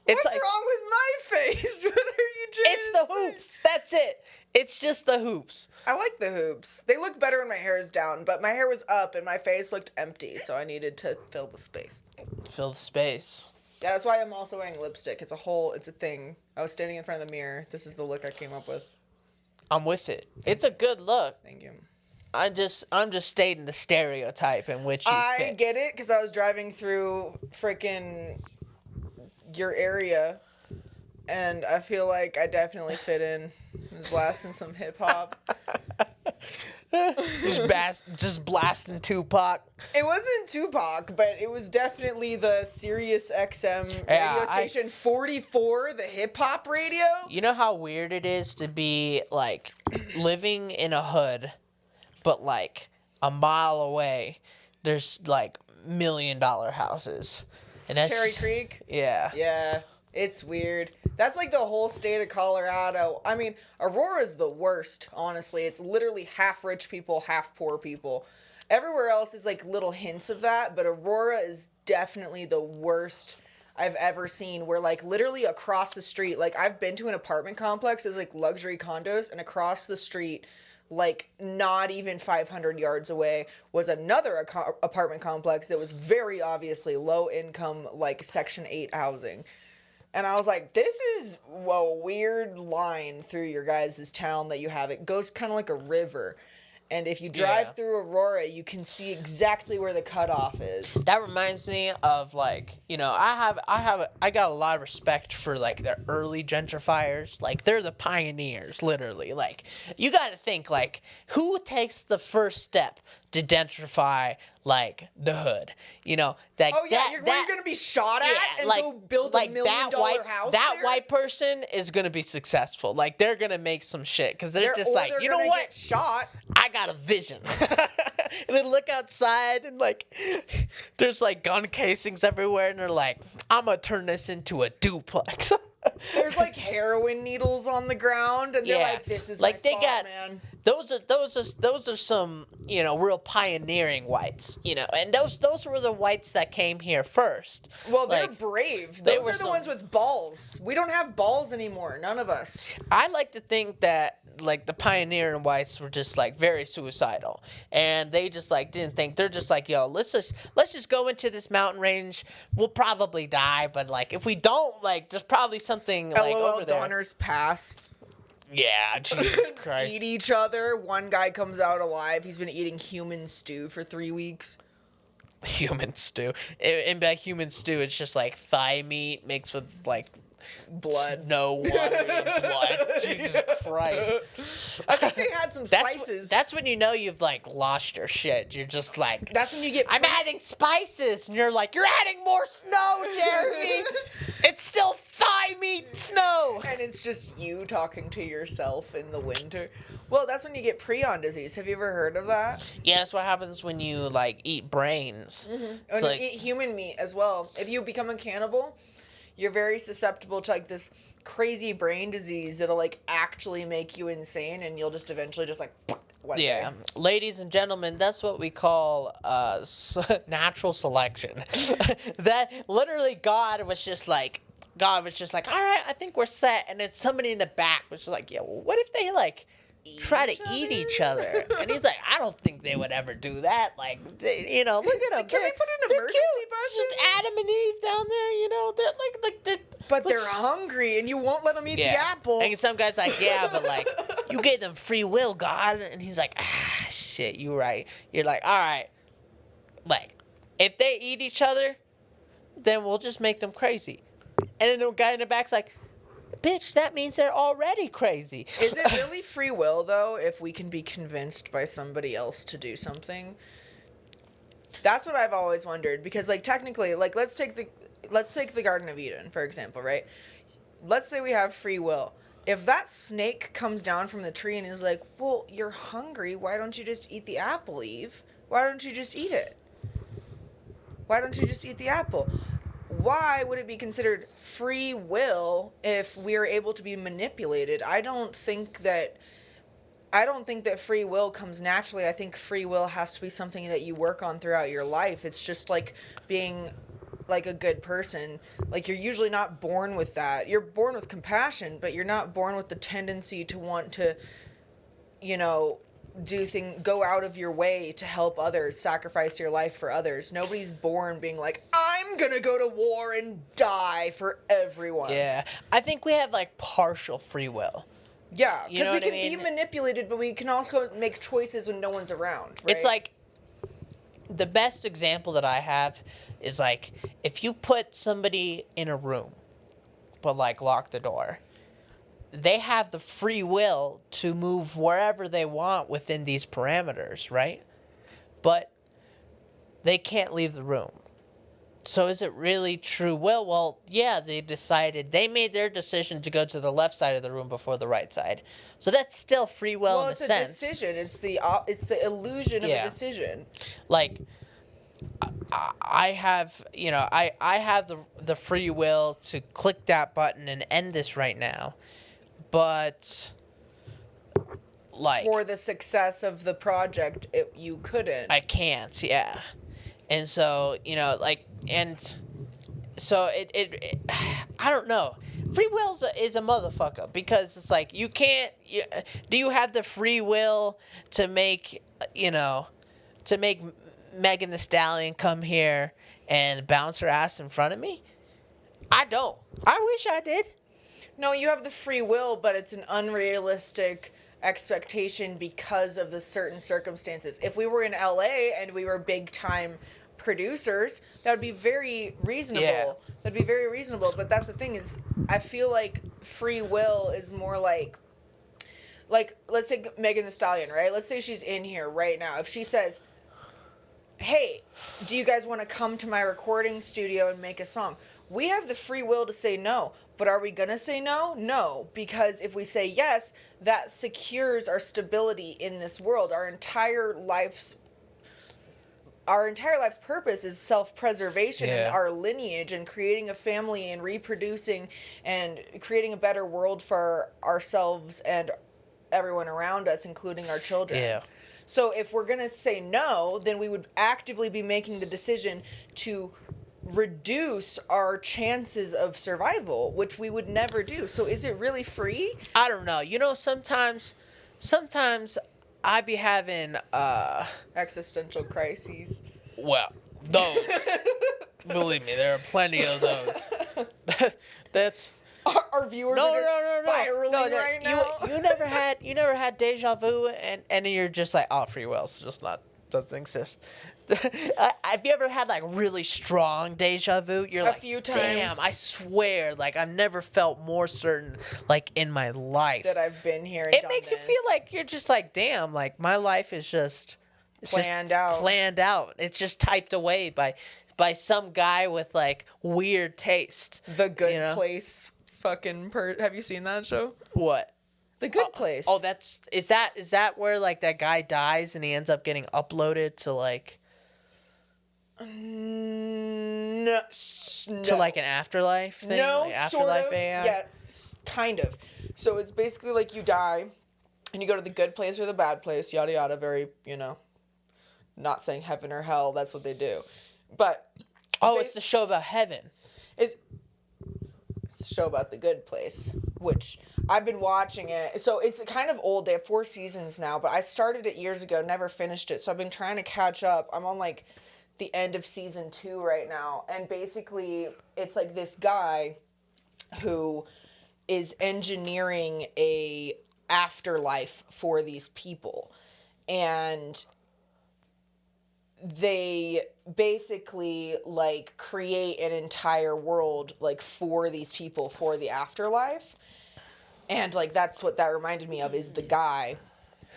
What's wrong with my face? What are you trying It's the hoops. That's it. It's just the hoops. I like the hoops. They look better when my hair is down, but my hair was up and my face looked empty, so I needed to fill the space. Fill the space. Yeah, that's why I'm also wearing lipstick. It's a thing. I was standing in front of the mirror. This is the look I came up with. I'm with it. It's a good look. Thank you. I'm just stating the stereotype in which you fit. I get it, because I was driving through freaking your area, and I feel like I definitely fit in. I was blasting some hip hop. just blasting Tupac. It wasn't Tupac, but it was definitely the Sirius XM radio station 44, the hip hop radio. You know how weird it is to be like living in a hood, but like a mile away, there's like $1 million houses, and that's Cherry Creek. Yeah. Yeah. It's weird. That's like the whole state of Colorado. I mean, Aurora's the worst, honestly. It's literally half rich people, half poor people. Everywhere else is like little hints of that, but Aurora is definitely the worst I've ever seen, where like literally across the street, like I've been to an apartment complex, there's like luxury condos, and across the street, like not even 500 yards away, was another apartment complex that was very obviously low income, like Section 8 housing. And I was like, this is a weird line through your guys' town that you have. It goes kind of like a river. And if you drive through Aurora, you can see exactly where the cutoff is. That reminds me of like, I got a lot of respect for like the early gentrifiers. Like they're the pioneers, literally. Like you got to think like who takes the first step to gentrify like the hood. You know that. Oh yeah, you're gonna be shot at and go build a $1 million house. That white person is gonna be successful. Like they're gonna make some shit because they're just like, you know what? Get shot. I got a vision. And then look outside and like there's like gun casings everywhere and they're like, I'm gonna turn this into a duplex. There's like heroin needles on the ground and they're like, this is like my spot, man. Those are some, you know, real pioneering whites, you know, and those were the whites that came here first. Well, they're brave. Those are the ones with balls. We don't have balls anymore. None of us. I like to think that like the pioneering whites were just like very suicidal and they just like didn't think. They're just like, yo, let's just go into this mountain range. We'll probably die, but like if we don't, like there's probably something like over there. Donner's Pass. Yeah, Jesus Christ. Eat each other. One guy comes out alive. He's been eating human stew for 3 weeks. Human stew. And by human stew, it's just like thigh meat mixed with like blood. Snow, water, and blood. Jesus Christ. I think they had some spices. That's when you know you've like lost your shit. You're just like, that's when you get. I'm adding spices, and you're like, you're adding more snow, Jeremy. It's still thigh meat snow. And it's just you talking to yourself in the winter. Well, that's when you get prion disease. Have you ever heard of that? Yeah, that's what happens when you like eat brains. Mm-hmm. And like, you eat human meat as well. If you become a cannibal, you're very susceptible to like this crazy brain disease that'll like actually make you insane, and you'll just eventually just like one day. Ladies and gentlemen, that's what we call natural selection. That literally God was just like, all right, I think we're set, and then somebody in the back was just like, yeah, well, what if they like try to eat each other? And he's like, I don't think they would ever do that. Like, you know, look at them. Can we put an emergency bus? Just Adam and Eve down there, you know, they're hungry, and you won't let them eat the apple. And some guy's like, yeah, but like, you gave them free will, God. And he's like, shit, you're right. You're like, all right, like, if they eat each other, then we'll just make them crazy. And then the guy in the back's like, bitch, that means they're already crazy. Is it really free will, though, if we can be convinced by somebody else to do something? That's what I've always wondered. Because, like, technically, like, let's take the Garden of Eden, for example, right? Let's say we have free will. If that snake comes down from the tree and is like, well, you're hungry, why don't you just eat the apple, Eve? Why don't you just eat it? Why don't you just eat the apple? Why would it be considered free will if we are able to be manipulated? I don't think that free will comes naturally. I think free will has to be something that you work on throughout your life. It's just like being like a good person. Like, you're usually not born with that. You're born with compassion, but you're not born with the tendency to want to, you know, go out of your way to help others, sacrifice your life for others. Nobody's born being like, I'm gonna go to war and die for everyone. Yeah, I think we have like partial free will. Yeah, because we can be manipulated, but we can also make choices when no one's around. Right? It's like, the best example that I have is like, if you put somebody in a room, but like lock the door, they have the free will to move wherever they want within these parameters, right? But they can't leave the room. So is it really true will? Well, yeah, they made their decision to go to the left side of the room before the right side. So that's still free will in a sense. Well, it's a decision. It's the illusion of a decision. Like, I have the free will to click that button and end this right now. But, like, for the success of the project, you couldn't. I can't, yeah. And so, you know, like, and so it I don't know. Free will is a motherfucker, because it's like, you can't, do you have the free will to make, Megan Thee Stallion come here and bounce her ass in front of me? I don't. I wish I did. No, you have the free will, but it's an unrealistic expectation because of the certain circumstances. If we were in LA and we were big time producers, that would be very reasonable. Yeah. That'd be very reasonable. But that's the thing, is I feel like free will is more like let's take Megan Thee Stallion, right? Let's say she's in here right now. If she says, hey, do you guys want to come to my recording studio and make a song? We have the free will to say no, but are we going to say no? No, because if we say yes, that secures our stability in this world. Our entire life's purpose is self-preservation and our lineage and creating a family and reproducing and creating a better world for ourselves and everyone around us, including our children. Yeah. So if we're going to say no, then we would actively be making the decision to reduce our chances of survival, which we would never do. So is it really free? I don't know. You know, sometimes I be having existential crises. Well, those. Believe me, there are plenty of those. That's our viewers are just spiraling right now. You never had deja vu and then you're just like, oh, free will doesn't exist. Have you ever had like really strong deja vu? You're like, a few times. Damn, I swear, like I've never felt more certain, like in my life that I've been here. And it makes you feel like you're just like, damn, like my life is just planned out. It's just typed away by some guy with like weird taste. The Good Place, fucking have you seen that show? What? The Good Place. Oh, is that where like that guy dies and he ends up getting uploaded to like. No. To like an afterlife thing? No, like afterlife sort of. AI? Yeah, kind of. So it's basically like you die, and you go to the good place or the bad place, yada yada, very, not saying heaven or hell, that's what they do. But... Oh, it's the show about heaven. It's a show about the good place, which I've been watching it. So it's kind of old. They have 4 seasons now, but I started it years ago, never finished it. So I've been trying to catch up. I'm on like the end of season 2 right now. And basically it's like this guy who is engineering a afterlife for these people. And they basically like create an entire world like for these people for the afterlife. And like that's what that reminded me of, is the guy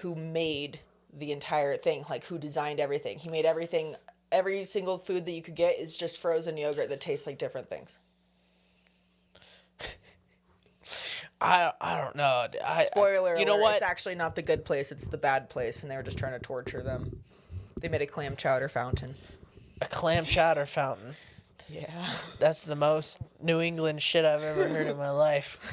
who made the entire thing, like who designed everything. He made everything. Every single food that you could get is just frozen yogurt that tastes like different things. I don't know. Spoiler you know alert, what? It's actually not the good place, it's the bad place, and they were just trying to torture them. They made a clam chowder fountain. A clam chowder fountain. Yeah. That's the most New England shit I've ever heard in my life.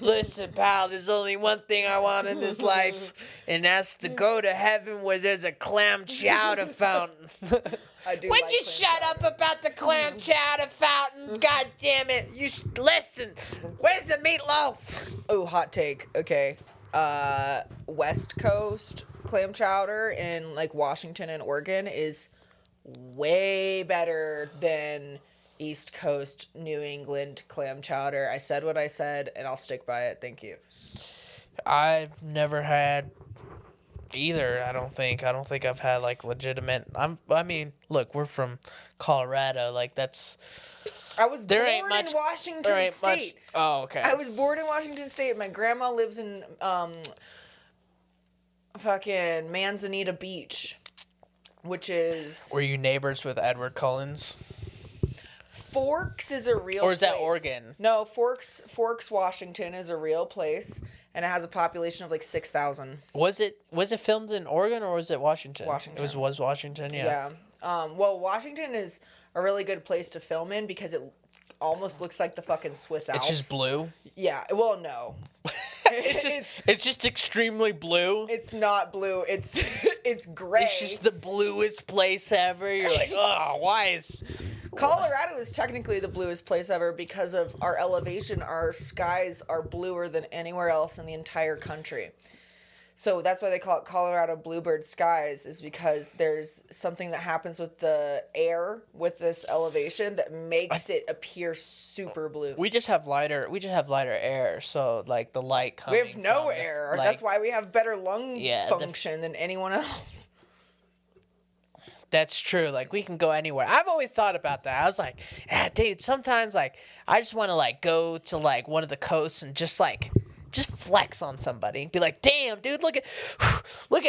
Listen, pal, there's only one thing I want in this life, and that's to go to heaven where there's a clam chowder fountain. I do. Would like you clam shut chowder. up about the clam chowder fountain? God damn it. Listen, where's the meatloaf? Oh, hot take. Okay. West Coast clam chowder in like Washington and Oregon is way better than East Coast New England clam chowder. I said what I said, and I'll stick by it. Thank you. I've never had either. I don't think I've had like legitimate. I mean, look, we're from Colorado. Like that's. I was born in Washington State. Oh, okay. I was born in Washington State. My grandma lives in fucking Manzanita Beach, which is... Were you neighbors with Edward Cullen's? Forks is a real place. Or is that Oregon? No, Forks, Washington is a real place, and it has a population of like 6,000. Was it filmed in Oregon or was it Washington? Washington. It was Washington, yeah. Yeah. Well, Washington is a really good place to film in because it almost looks like the fucking Swiss Alps. It's just blue? Yeah. Well, no. It's just extremely blue. It's not blue. It's gray. It's just the bluest place ever. You're like, oh, why is... Colorado is technically the bluest place ever because of our elevation. Our skies are bluer than anywhere else in the entire country. So that's why they call it Colorado bluebird skies, is because there's something that happens with the air with this elevation that makes it appear super blue. We just have lighter air, so like the light coming. We have no air. That's why we have better lung function than anyone else. That's true. Like, we can go anywhere. I've always thought about that. I was like, dude, sometimes, like, I just want to, like, go to, like, one of the coasts and just just flex on somebody. Be like, damn, dude, look at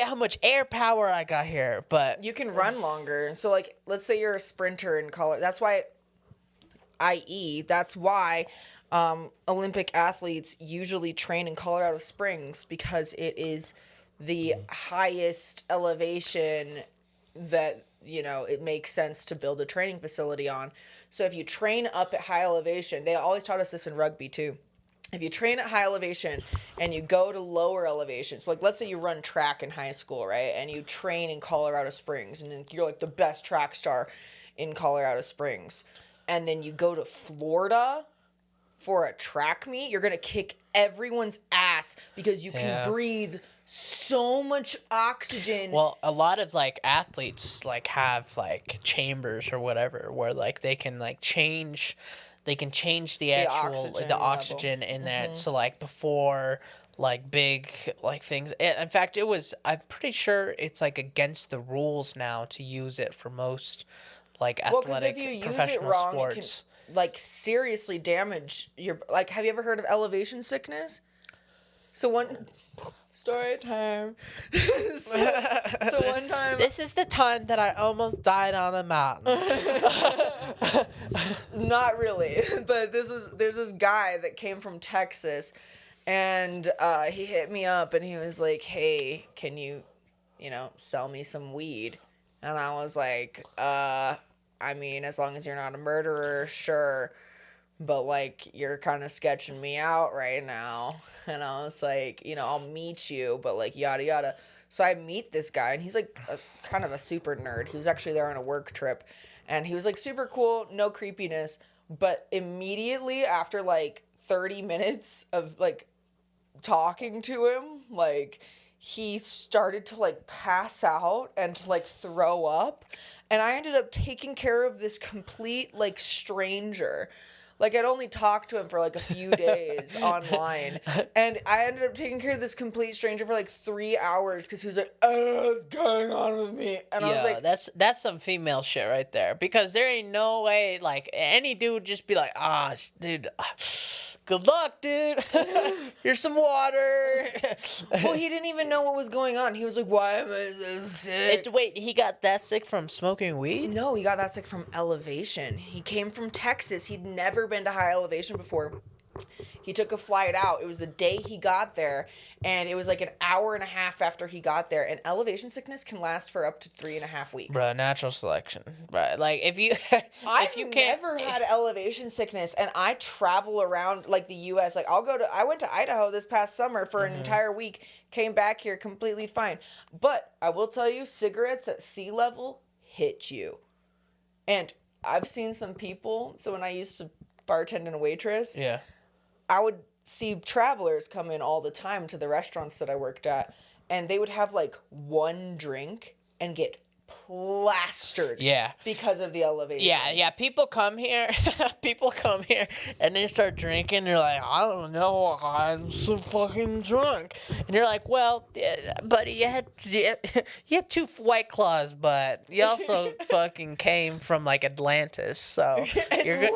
how much air power I got here. But you can run longer. So like, let's say you're a sprinter in Colorado. That's why, that's why Olympic athletes usually train in Colorado Springs, because it is the highest elevation that, you know, it makes sense to build a training facility on. So if you train up at high elevation, they always taught us this in rugby too. If you train at high elevation and you go to lower elevations, like let's say you run track in high school, right? And you train in Colorado Springs and you're like the best track star in Colorado Springs. And then you go to Florida for a track meet, you're going to kick everyone's ass because you can breathe so much oxygen. Well, a lot of like athletes like have like chambers or whatever where like they can change the actual oxygen in that. So like before like big like things. In fact, I'm pretty sure it's like against the rules now to use it for most like athletic professional sports. It can like seriously damage your, like, have you ever heard of elevation sickness? So one story time. so one time. This is the time that I almost died on a mountain. Not really, but there's this guy that came from Texas, and he hit me up and he was like, "Hey, can you sell me some weed?" And I was like, I mean, as long as you're not a murderer, sure. But, like, you're kind of sketching me out right now. And I was like, I'll meet you, but, like, yada, yada. So I meet this guy, and he's, like, kind of a super nerd. He was actually there on a work trip. And he was, like, super cool, no creepiness. But immediately after, like, 30 minutes of, like, talking to him, like, he started to, like, pass out and, like, throw up. And I ended up taking care of this complete, like, stranger. Like, I'd only talked to him for, like, a few days online. And I ended up taking care of this complete stranger for, like, 3 hours because he was like, "Oh, what's going on with me?" And I was like... that's some female shit right there. Because there ain't no way, like, any dude would just be like, dude... Good luck, dude. Here's some water. Well, he didn't even know what was going on. He was like, "Why am I so sick?" Wait, he got that sick from smoking weed? No, he got that sick from elevation. He came from Texas. He'd never been to high elevation before. He took a flight out. It was the day he got there, and it was like an hour and a half after he got there. And elevation sickness can last for up to 3.5 weeks. Bro, natural selection. Bro, like if you, I've never had elevation sickness, and I travel around like the U.S. Like I went to Idaho this past summer for an entire week. Came back here completely fine. But I will tell you, cigarettes at sea level hit you. And I've seen some people. So when I used to bartend and waitress. Yeah. I would see travelers come in all the time to the restaurants that I worked at, and they would have like one drink and get plastered. Yeah. Because of the elevation. Yeah. People come here, and they start drinking. They're like, "I don't know, I'm so fucking drunk." And you're like, "Well, buddy, you had 2 White Claws, but you also fucking came from like Atlantis, so you're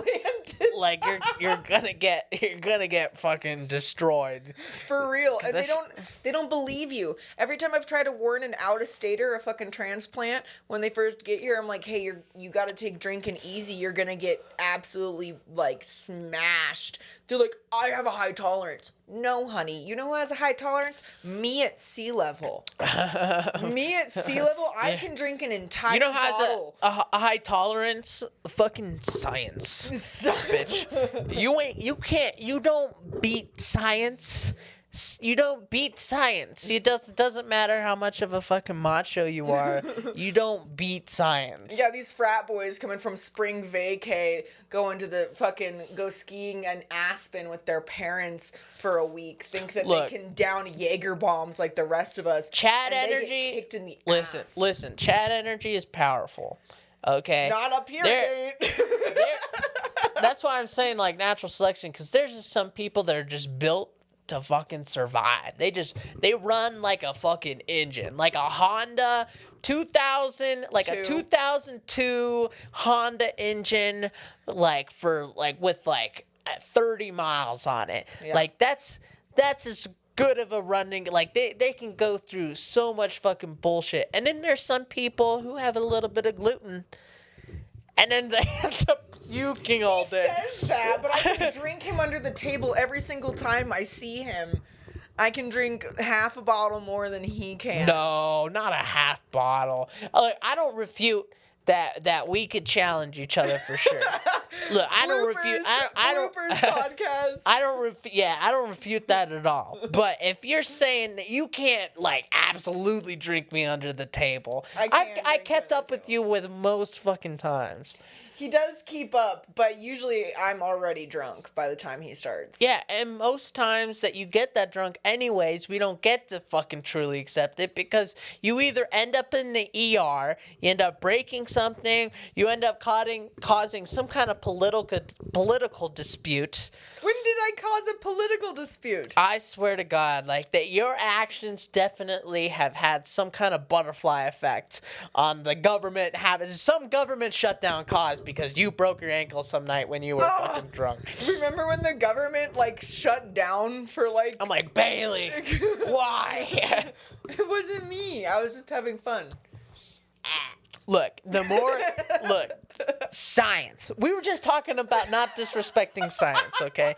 gonna get fucking destroyed." For real. And they don't believe you. Every time I've tried to warn an out-of-stater, a fucking transplant, when they first get here, I'm like, "Hey, you gotta take drinking easy. You're gonna get absolutely, like, smashed." They're like, "I have a high tolerance." No, honey. You know who has a high tolerance? Me at sea level. Me at sea level, I can drink an entire bottle. You know how has a high tolerance? Fucking science. Bitch. You don't beat science. You don't beat science. It doesn't matter how much of a fucking macho you are. You don't beat science. Yeah, these frat boys coming from spring vacay, go skiing in Aspen with their parents for a week, think that they can down Jaeger bombs like the rest of us. Chad and energy. They get kicked in the ass. Listen. Chad energy is powerful. Okay. Not up here, it ain't. That's why I'm saying like natural selection, because there's just some people that are just built to fucking survive. They run like a fucking engine, like a Honda 2002 Honda engine, like with 30 miles on it. Yeah. Like that's that's as good of a running, like, they can go through so much fucking bullshit. And then there's some people who have a little bit of gluten, and then they end up puking all day. He says that, but I can drink him under the table every single time I see him. I can drink half a bottle more than he can. No, not a half bottle. I don't refute that we could challenge each other for sure. Look, I don't refute. I don't. Podcast. I don't refute that at all. But if you're saying that you can't, like, absolutely drink me under the table, I kept up with you with most fucking times. He does keep up, but usually I'm already drunk by the time he starts. Yeah, and most times that you get that drunk anyways, we don't get to fucking truly accept it because you either end up in the ER, you end up breaking something, you end up causing some kind of political dispute. When did I cause a political dispute? I swear to God, like, that your actions definitely have had some kind of butterfly effect on the government some government shutdown caused because you broke your ankle some night when you were fucking drunk. Remember when the government, like, shut down for, like... I'm like, Bailey, why? It wasn't me. I was just having fun. Look, science. We were just talking about not disrespecting science, okay?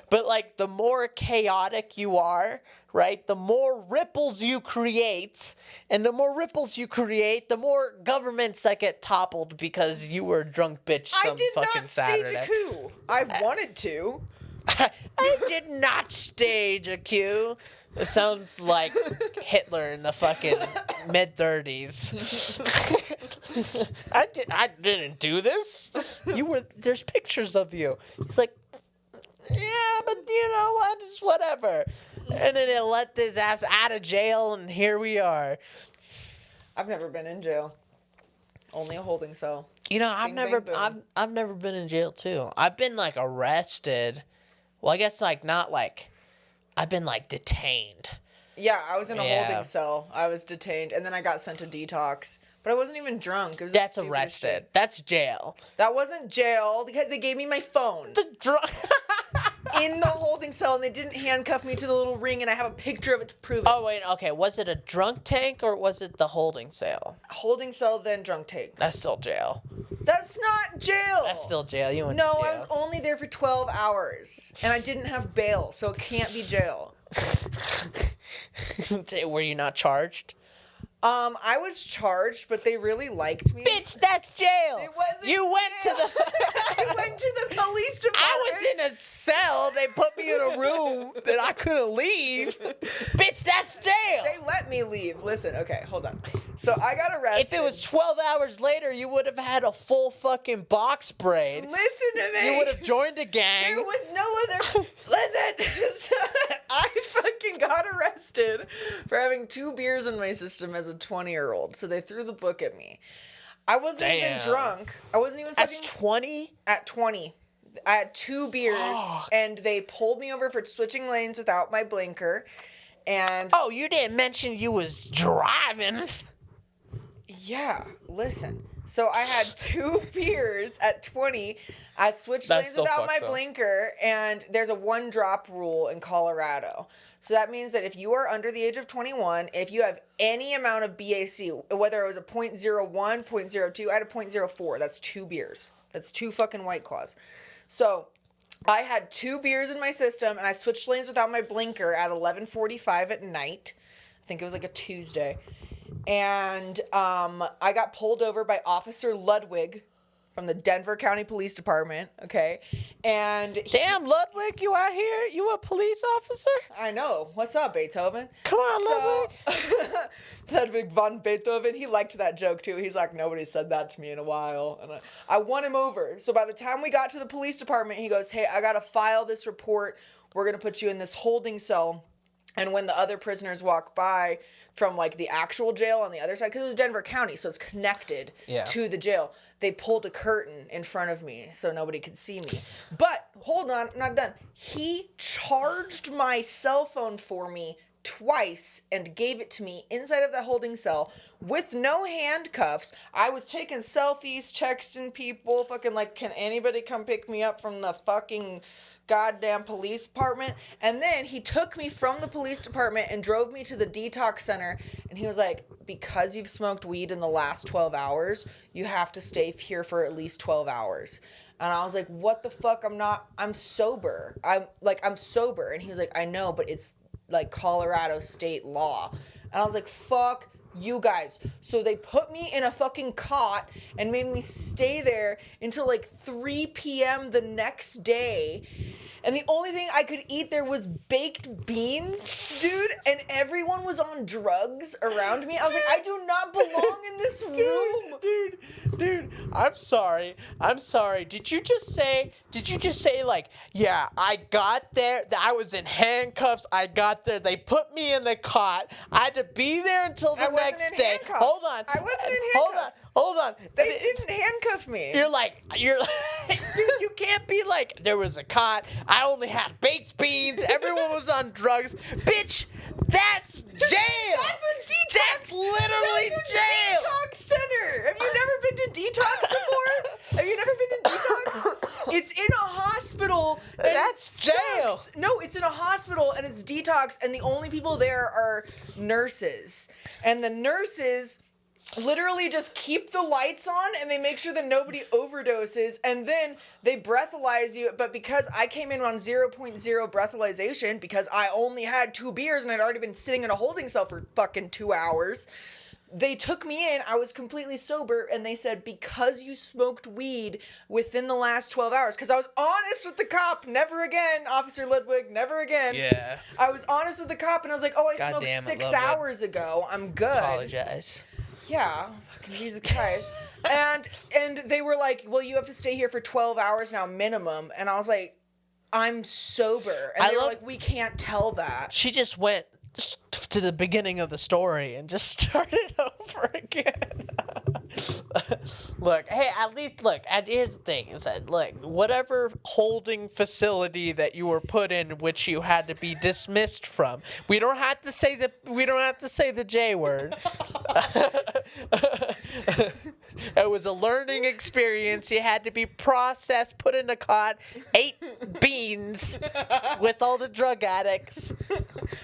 But, like, the more chaotic you are, right, the more ripples you create, and the more ripples you create, the more governments that get toppled because you were a drunk bitch some fucking Saturday. I did not stage a coup. I wanted to. I did not stage a coup. It sounds like Hitler in the fucking mid-30s. I didn't do this. There's pictures of you. He's like, yeah, but you know what? It's whatever. And then they let this ass out of jail, and here we are. I've never been in jail. Only a holding cell. You know, I've never been in jail too. I've been, like, arrested. Well, I guess, like, not like I've been, like, detained. Yeah, I was in a holding cell. I was detained, and then I got sent to detox. But I wasn't even drunk. It was That's arrested. Shit. That's jail. That wasn't jail because they gave me my phone. The drunk. In the holding cell, and they didn't handcuff me to the little ring, and I have a picture of it to prove it. Oh, wait, okay. Was it a drunk tank, or was it the holding cell? Holding cell, then drunk tank. That's still jail. That's not jail. That's still jail. You went to jail. I was only there for 12 hours, and I didn't have bail, so it can't be jail. Were you not charged? I was charged, but they really liked me. Bitch, that's jail. It wasn't. You went jail. to the. I went to the police department. I was in a cell. They put me in a room that I couldn't leave. Bitch, that's jail. They let me leave. Listen, okay, hold on. So I got arrested. If it was 12 hours later, you would have had a full fucking box braid. Listen to me. You would have joined a gang. There was no other. Listen. I fucking got arrested for having 2 beers in my system as a 20-year-old. So they threw the book at me. I wasn't even drunk. I wasn't even fucking... At 20? At 20. I had 2 beers, and they pulled me over for switching lanes without my blinker, and... Oh, you didn't mention you was driving. Yeah, listen. So I had 2 beers at 20. I switched lanes without my blinker, and there's a 1-drop rule in Colorado. So that means that if you are under the age of 21, if you have any amount of BAC, whether it was a 0.01, 0.02, I had a 0.04. That's 2 beers. That's 2 fucking White Claws. So I had 2 beers in my system, and I switched lanes without my blinker at 11:45 at night. I think it was like a Tuesday. And I got pulled over by Officer Ludwig from the Denver County Police Department, okay? And damn, Ludwig, you out here? You a police officer? I know. What's up, Beethoven? Come on, Ludwig. Ludwig von Beethoven, he liked that joke too. He's like, nobody said that to me in a while. And I won him over. So by the time we got to the police department, he goes, hey, I got to file this report. We're going to put you in this holding cell. And when the other prisoners walk by from, like, the actual jail on the other side, because it was Denver County, so it's connected to the jail, they pulled a curtain in front of me so nobody could see me. But, hold on, I'm not done. He charged my cell phone for me twice and gave it to me inside of the holding cell with no handcuffs. I was taking selfies, texting people, fucking like, can anybody come pick me up from the fucking goddamn police department. And then he took me from the police department and drove me to the detox center. And he was like, because you've smoked weed in the last 12 hours, you have to stay here for at least 12 hours. And I was like, what the fuck? I'm sober. I'm sober. And he was like, I know, but it's like Colorado state law. And I was like, fuck you guys. So they put me in a fucking cot and made me stay there until like 3 p.m. the next day. And the only thing I could eat there was baked beans, dude. And everyone was on drugs around me. I was like, I do not belong in this room. Dude, I'm sorry. Did you just say like, yeah, I got there, I was in handcuffs, I got there, they put me in a cot, I had to be there until the next day. Handcuffs. Hold on. I wasn't in handcuffs. Hold on. They didn't handcuff me. You're like, dude, you can't be like, there was a cot, I only had baked beans, everyone was on drugs. Bitch, that's jail. That's a detox. That's literally jail. Detox center. Have you never been to detox before? Have you never been to detox? It's in a hospital. That's jail. No, it's in a hospital and it's detox, and the only people there are nurses. And the nurses literally just keep the lights on and they make sure that nobody overdoses, and then they breathalyze you. But because I came in on 0.0 breathalyzation, because I only had 2 beers and I'd already been sitting in a holding cell for fucking 2 hours, they took me in. I was completely sober, and they said, because you smoked weed within the last 12 hours, because I was honest with the cop, never again, Officer Ludwig, never again. Yeah. I was honest with the cop, and I was like, oh, I God smoked damn it, 6 Ludwig. hours ago. I'm good. Apologize. Yeah, fucking Jesus Christ. and they were like, well, you have to stay here for 12 hours now minimum. And I was like, I'm sober. And they were like, we can't tell that. She just went to the beginning of the story and just started over again. Look, hey, at least look. And here's the thing: is that look, whatever holding facility that you were put in, which you had to be dismissed from, we don't have to say the J word. It was a learning experience. You had to be processed, put in a cot, ate beans with all the drug addicts.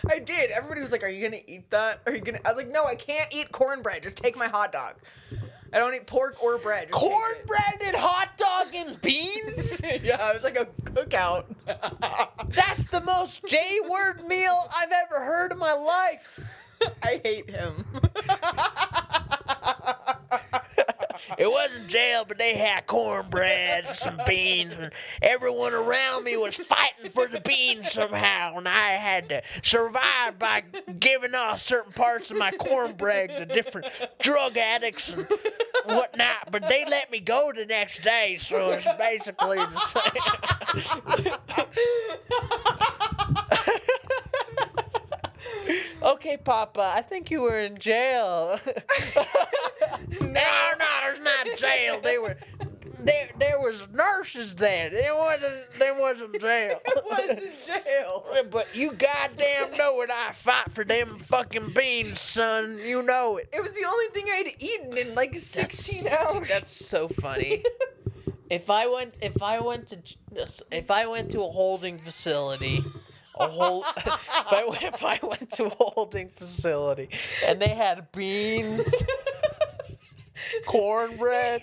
I did. Everybody was like, are you going to eat that? I was like, no, I can't eat cornbread. Just take my hot dog. I don't eat pork or bread. Just Cornbread and hot dog and beans? Yeah, it was like a cookout. That's the most J-word meal I've ever heard in my life. I hate him. It wasn't jail, but they had cornbread and some beans, and everyone around me was fighting for the beans somehow, and I had to survive by giving off certain parts of my cornbread to different drug addicts and whatnot, but they let me go the next day, so it's basically the same. Okay, Papa, I think you were in jail. No, there's not jail. There was nurses there. There wasn't jail. It wasn't jail. But you goddamn know it. I fight for them fucking beans, son. You know it. It was the only thing I'd eaten in like 16 hours. Dude, that's so funny. If I went to a holding facility. If I went to a holding facility and they had beans, cornbread.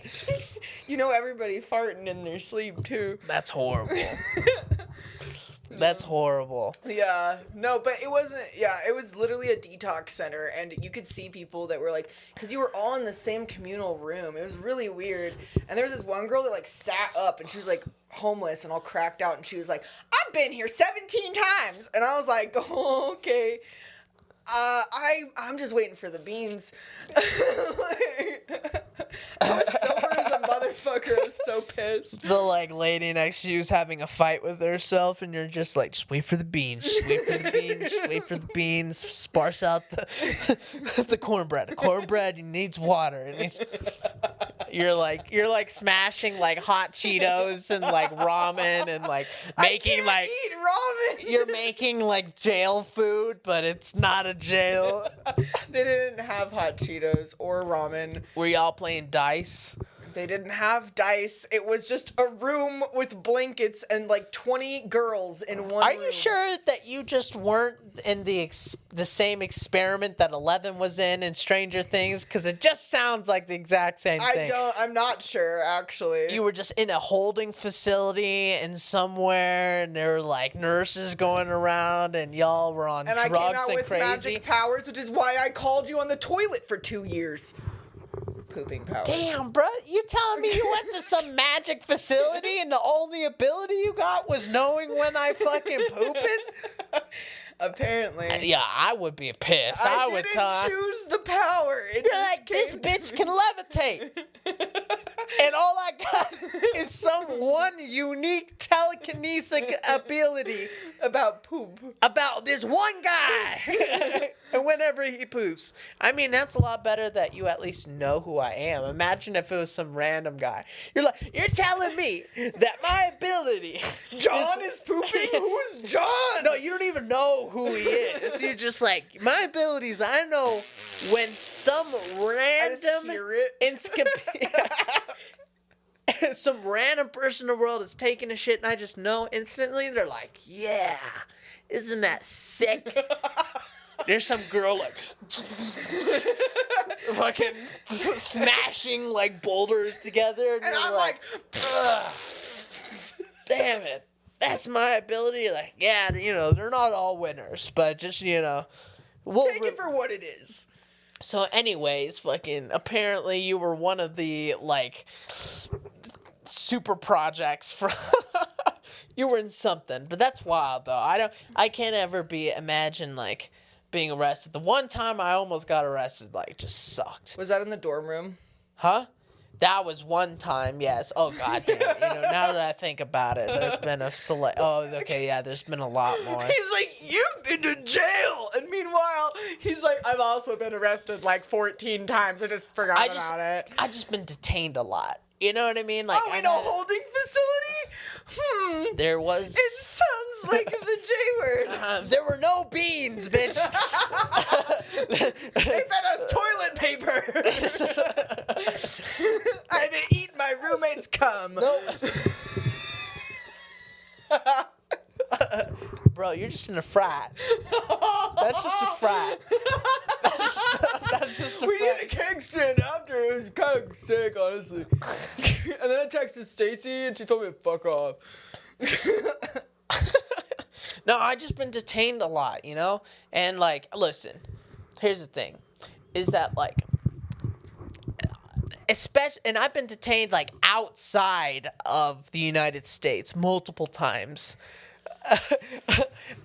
You know, everybody farting in their sleep too. That's horrible. That's horrible. Yeah, no, but it wasn't. Yeah, it was literally a detox center, and you could see people that were like, because you were all in the same communal room. It was really weird. And there was this one girl that like sat up, and she was like homeless and all cracked out, and she was like, I've been here 17 times. And I was like, oh, okay. I'm just waiting for the beans. I was sober as a motherfucker. I was so pissed. The like lady next to you is having a fight with herself, and you're just like, just wait for the beans. Just wait for the beans. Just wait for the beans. Sparse out the cornbread. The cornbread needs water. It needs. You're like smashing like hot Cheetos and like ramen and like making like eat ramen. You're making like jail food, but it's not a jail. They didn't have hot Cheetos or ramen. Were y'all playing dice? They didn't have dice. It was just a room with blankets and like 20 girls in one room. Are you sure that you just weren't in the same experiment that Eleven was in Stranger Things? Because it just sounds like the exact same thing. I'm not sure, actually. You were just in a holding facility and somewhere, and there were like nurses going around, and y'all were on drugs and crazy. And I came out with magic powers, which is why I called you on the toilet for 2 years. Pooping powers. Damn, bro. You telling me you went to some magic facility and the only ability you got was knowing when I fucking pooping? Apparently. Yeah, I would be pissed. I would didn't choose the power. You're like, this bitch can levitate. And all I got is some one unique telekinetic ability about poop. About this one guy. And whenever he poops. I mean, that's a lot better that you at least know who I am. Imagine if it was some random guy. You're telling me that my ability. John is pooping? Who's John? No, you don't even know who he is. You're just like, my abilities, I know when some random some random person in the world is taking a shit and I just know instantly. They're like, yeah, isn't that sick? There's some girl like fucking smashing like boulders together. And I'm like, damn it. That's my ability. Like, yeah, they're not all winners, but just, take it for what it is. So anyways, fucking, apparently you were one of the, like, super projects for... You were in something, but that's wild, though. I can't ever imagine, like, being arrested. The one time I almost got arrested, like, just sucked. Was that in the dorm room? Huh? That was one time, yes. Oh, goddamn. Now that I think about it, there's been there's been a lot more. He's like, you've been to jail. And meanwhile, he's like, I've also been arrested like 14 times. I just forgot about it. I've just been detained a lot. You know what I mean? Like, in a holding facility? There was... It sounds like the J word. There were no beans, bitch. They fed us toilet paper. I didn't eat my roommate's cum. Nope. Bro, you're just in a frat. That's just a frat. That's just a we frat. did a keg stand after. It was kind of sick, honestly. And then I texted Stacy, and she told me to fuck off. No, I just been detained a lot, And, like, listen, here's the thing. Is that, like... and I've been detained, like, outside of the United States multiple times.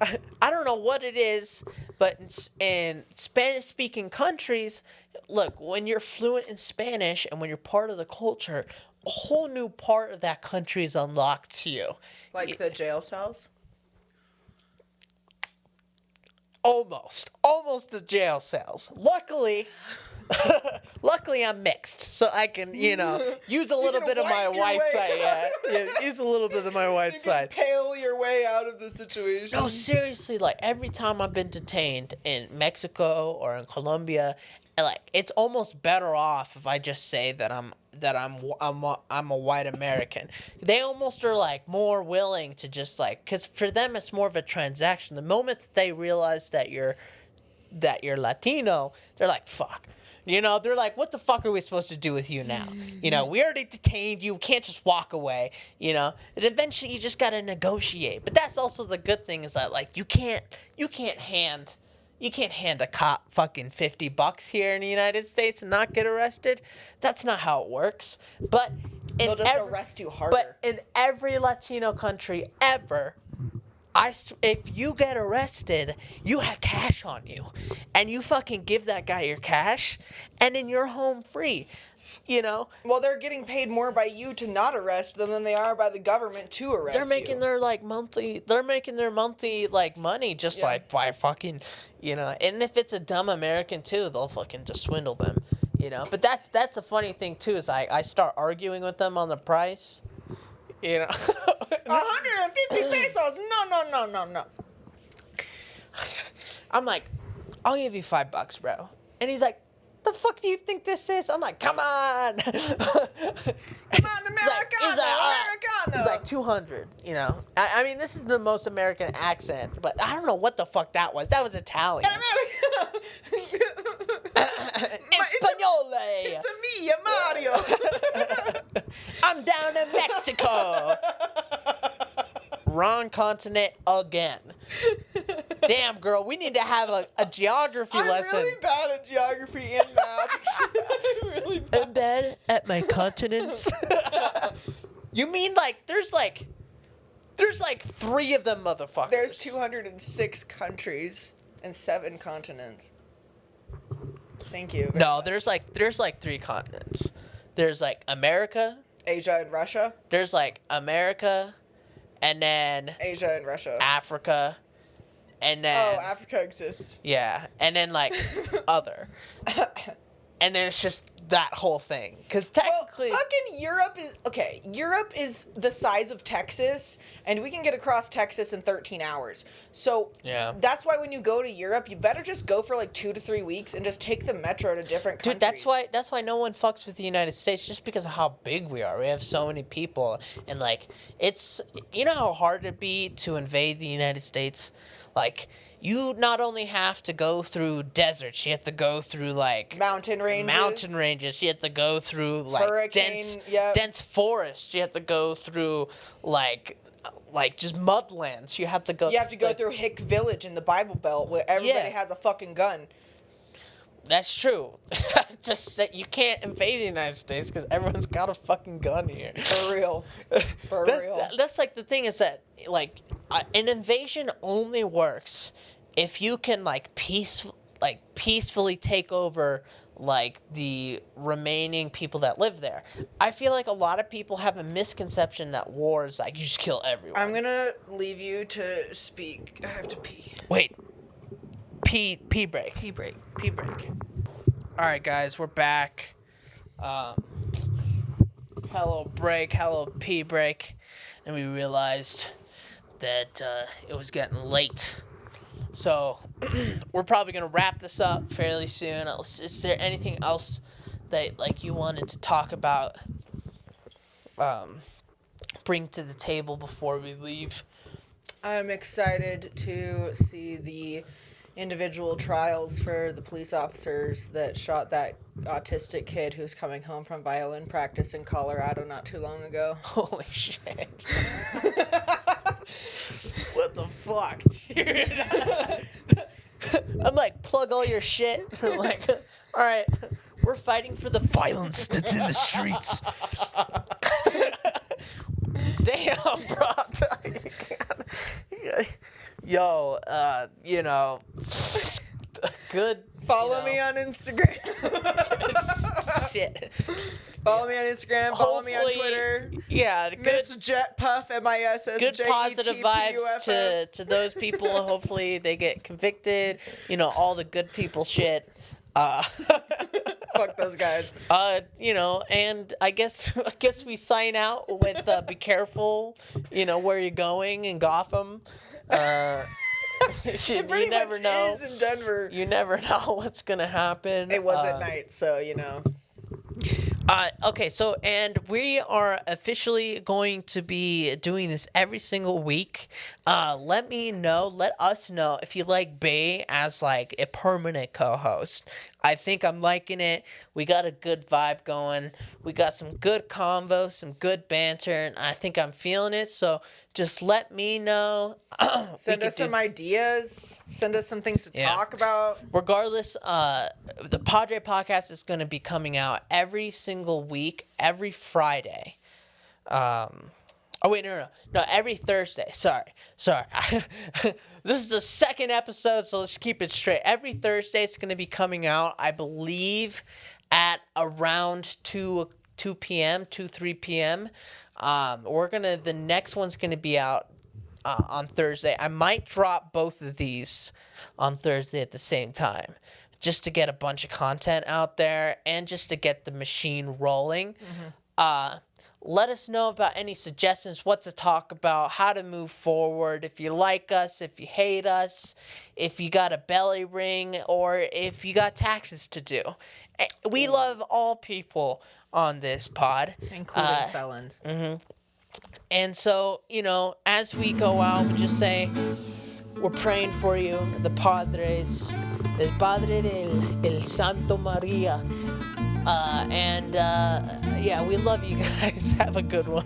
I don't know what it is, but in Spanish-speaking countries, look, when you're fluent in Spanish and when you're part of the culture, a whole new part of that country is unlocked to you. Like the jail cells? Almost the jail cells. Luckily, I'm mixed, so I can, use a little bit of my white side. Yeah, use a little bit of my white side. Pale your way out of the situation. No, seriously, like every time I've been detained in Mexico or in Colombia, like it's almost better off if I just say that I'm a white American. They almost are like more willing to just like, because for them it's more of a transaction. The moment that they realize that you're Latino, they're like, fuck. They're like, what the fuck are we supposed to do with you now? We already detained you. We can't just walk away, And eventually you just got to negotiate. But that's also the good thing is that, like, you can't hand a cop fucking $50 here in the United States and not get arrested. That's not how it works. But they'll just arrest you harder. But in every Latino country ever, if you get arrested, you have cash on you, and you fucking give that guy your cash, and then you're home free, Well, they're getting paid more by you to not arrest them than they are by the government to arrest They're making their monthly money just like by fucking, And if it's a dumb American too, they'll fucking just swindle them, But that's the funny thing too is I start arguing with them on the price. 150 pesos. No. I'm like, I'll give you $5, bro. And he's like, the fuck do you think this is? I'm like, come on. Come on, Americano, Americano. He's like 200, you know. I mean, this is the most American accent, but I don't know what the fuck that was. That was Italian. Españole. It's a me, Mario. I'm down in Mexico. Wrong continent again. Damn, girl, we need to have a geography lesson. I'm really bad at geography and maps. Really bad. I'm bad at my continents. You mean there's 3 of them motherfuckers. There's 206 countries and 7 continents. Thank you. No, there's 3 continents. There's America, Asia and Russia. There's America, and then Asia and Russia. Africa, and then Africa exists. Yeah, and then other, and then it's just that whole thing. Because technically, fucking Europe is okay. Europe is the size of Texas, and we can get across Texas in 13 hours. So yeah, that's why when you go to Europe, you better just go for 2 to 3 weeks and just take the metro to different countries. Dude, that's why no one fucks with the United States, just because of how big we are. We have so many people, and it's, you know how hard it'd be to invade the United States. You not only have to go through deserts, you have to go through mountain ranges. You have to go through dense forests. You have to go through just mudlands. You have to go. You have to go through Hick Village in the Bible Belt where everybody has a fucking gun. That's true. Just that you can't invade the United States because everyone's got a fucking gun here. For real. For real. That's the thing is that an invasion only works if you can peacefully take over the remaining people that live there. I feel like a lot of people have a misconception that war is you just kill everyone. I'm gonna leave you to speak. I have to pee. Wait. Pee break. All right, guys, we're back. Hello break, hello pee break, and we realized that it was getting late. So we're probably gonna wrap this up fairly soon. Is there anything else that you wanted to talk about? Bring to the table before we leave. I'm excited to see the individual trials for the police officers that shot that autistic kid who's coming home from violin practice in Colorado not too long ago. Holy shit. What the fuck, dude? I'm plug all your shit. I'm all right, we're fighting for the violence that's in the streets. Damn, bro. Yo, good. Follow me on Instagram. Shit. Follow me on Instagram. Follow me on Twitter. Yeah, good. Miss Jet Puff, MISS. Good positive vibes to those people. Hopefully they get convicted. All the good people shit. Fuck those guys. And I guess we sign out with be careful. Where you're going in Gotham. It pretty much is in Denver. You never know what's gonna happen. It was at night, so Okay, so and we are officially going to be doing this every single week. Let us know if you like Bay as a permanent co-host. I think I'm liking it. We got a good vibe going. We got some good convo, some good banter, and I think I'm feeling it. So just let me know. Send us some ideas. Send us some things to talk about. Podcast is going to be coming out every single week, every Friday. No, every Thursday. Sorry. This is the second episode, so let's keep it straight. Every Thursday it's going to be coming out, I believe, at around 3 p.m. The next one's going to be out on Thursday. I might drop both of these on Thursday at the same time, just to get a bunch of content out there and just to get the machine rolling. let us know about any suggestions, what to talk about, how to move forward. If you like us, if you hate us, if you got a belly ring, or if you got taxes to do. We love all people on this pod. Including felons. Mm-hmm. And so, as we go out, we just say, we're praying for you, the Padres, el Padre del Santo Maria. Yeah, we love you guys. Have a good one.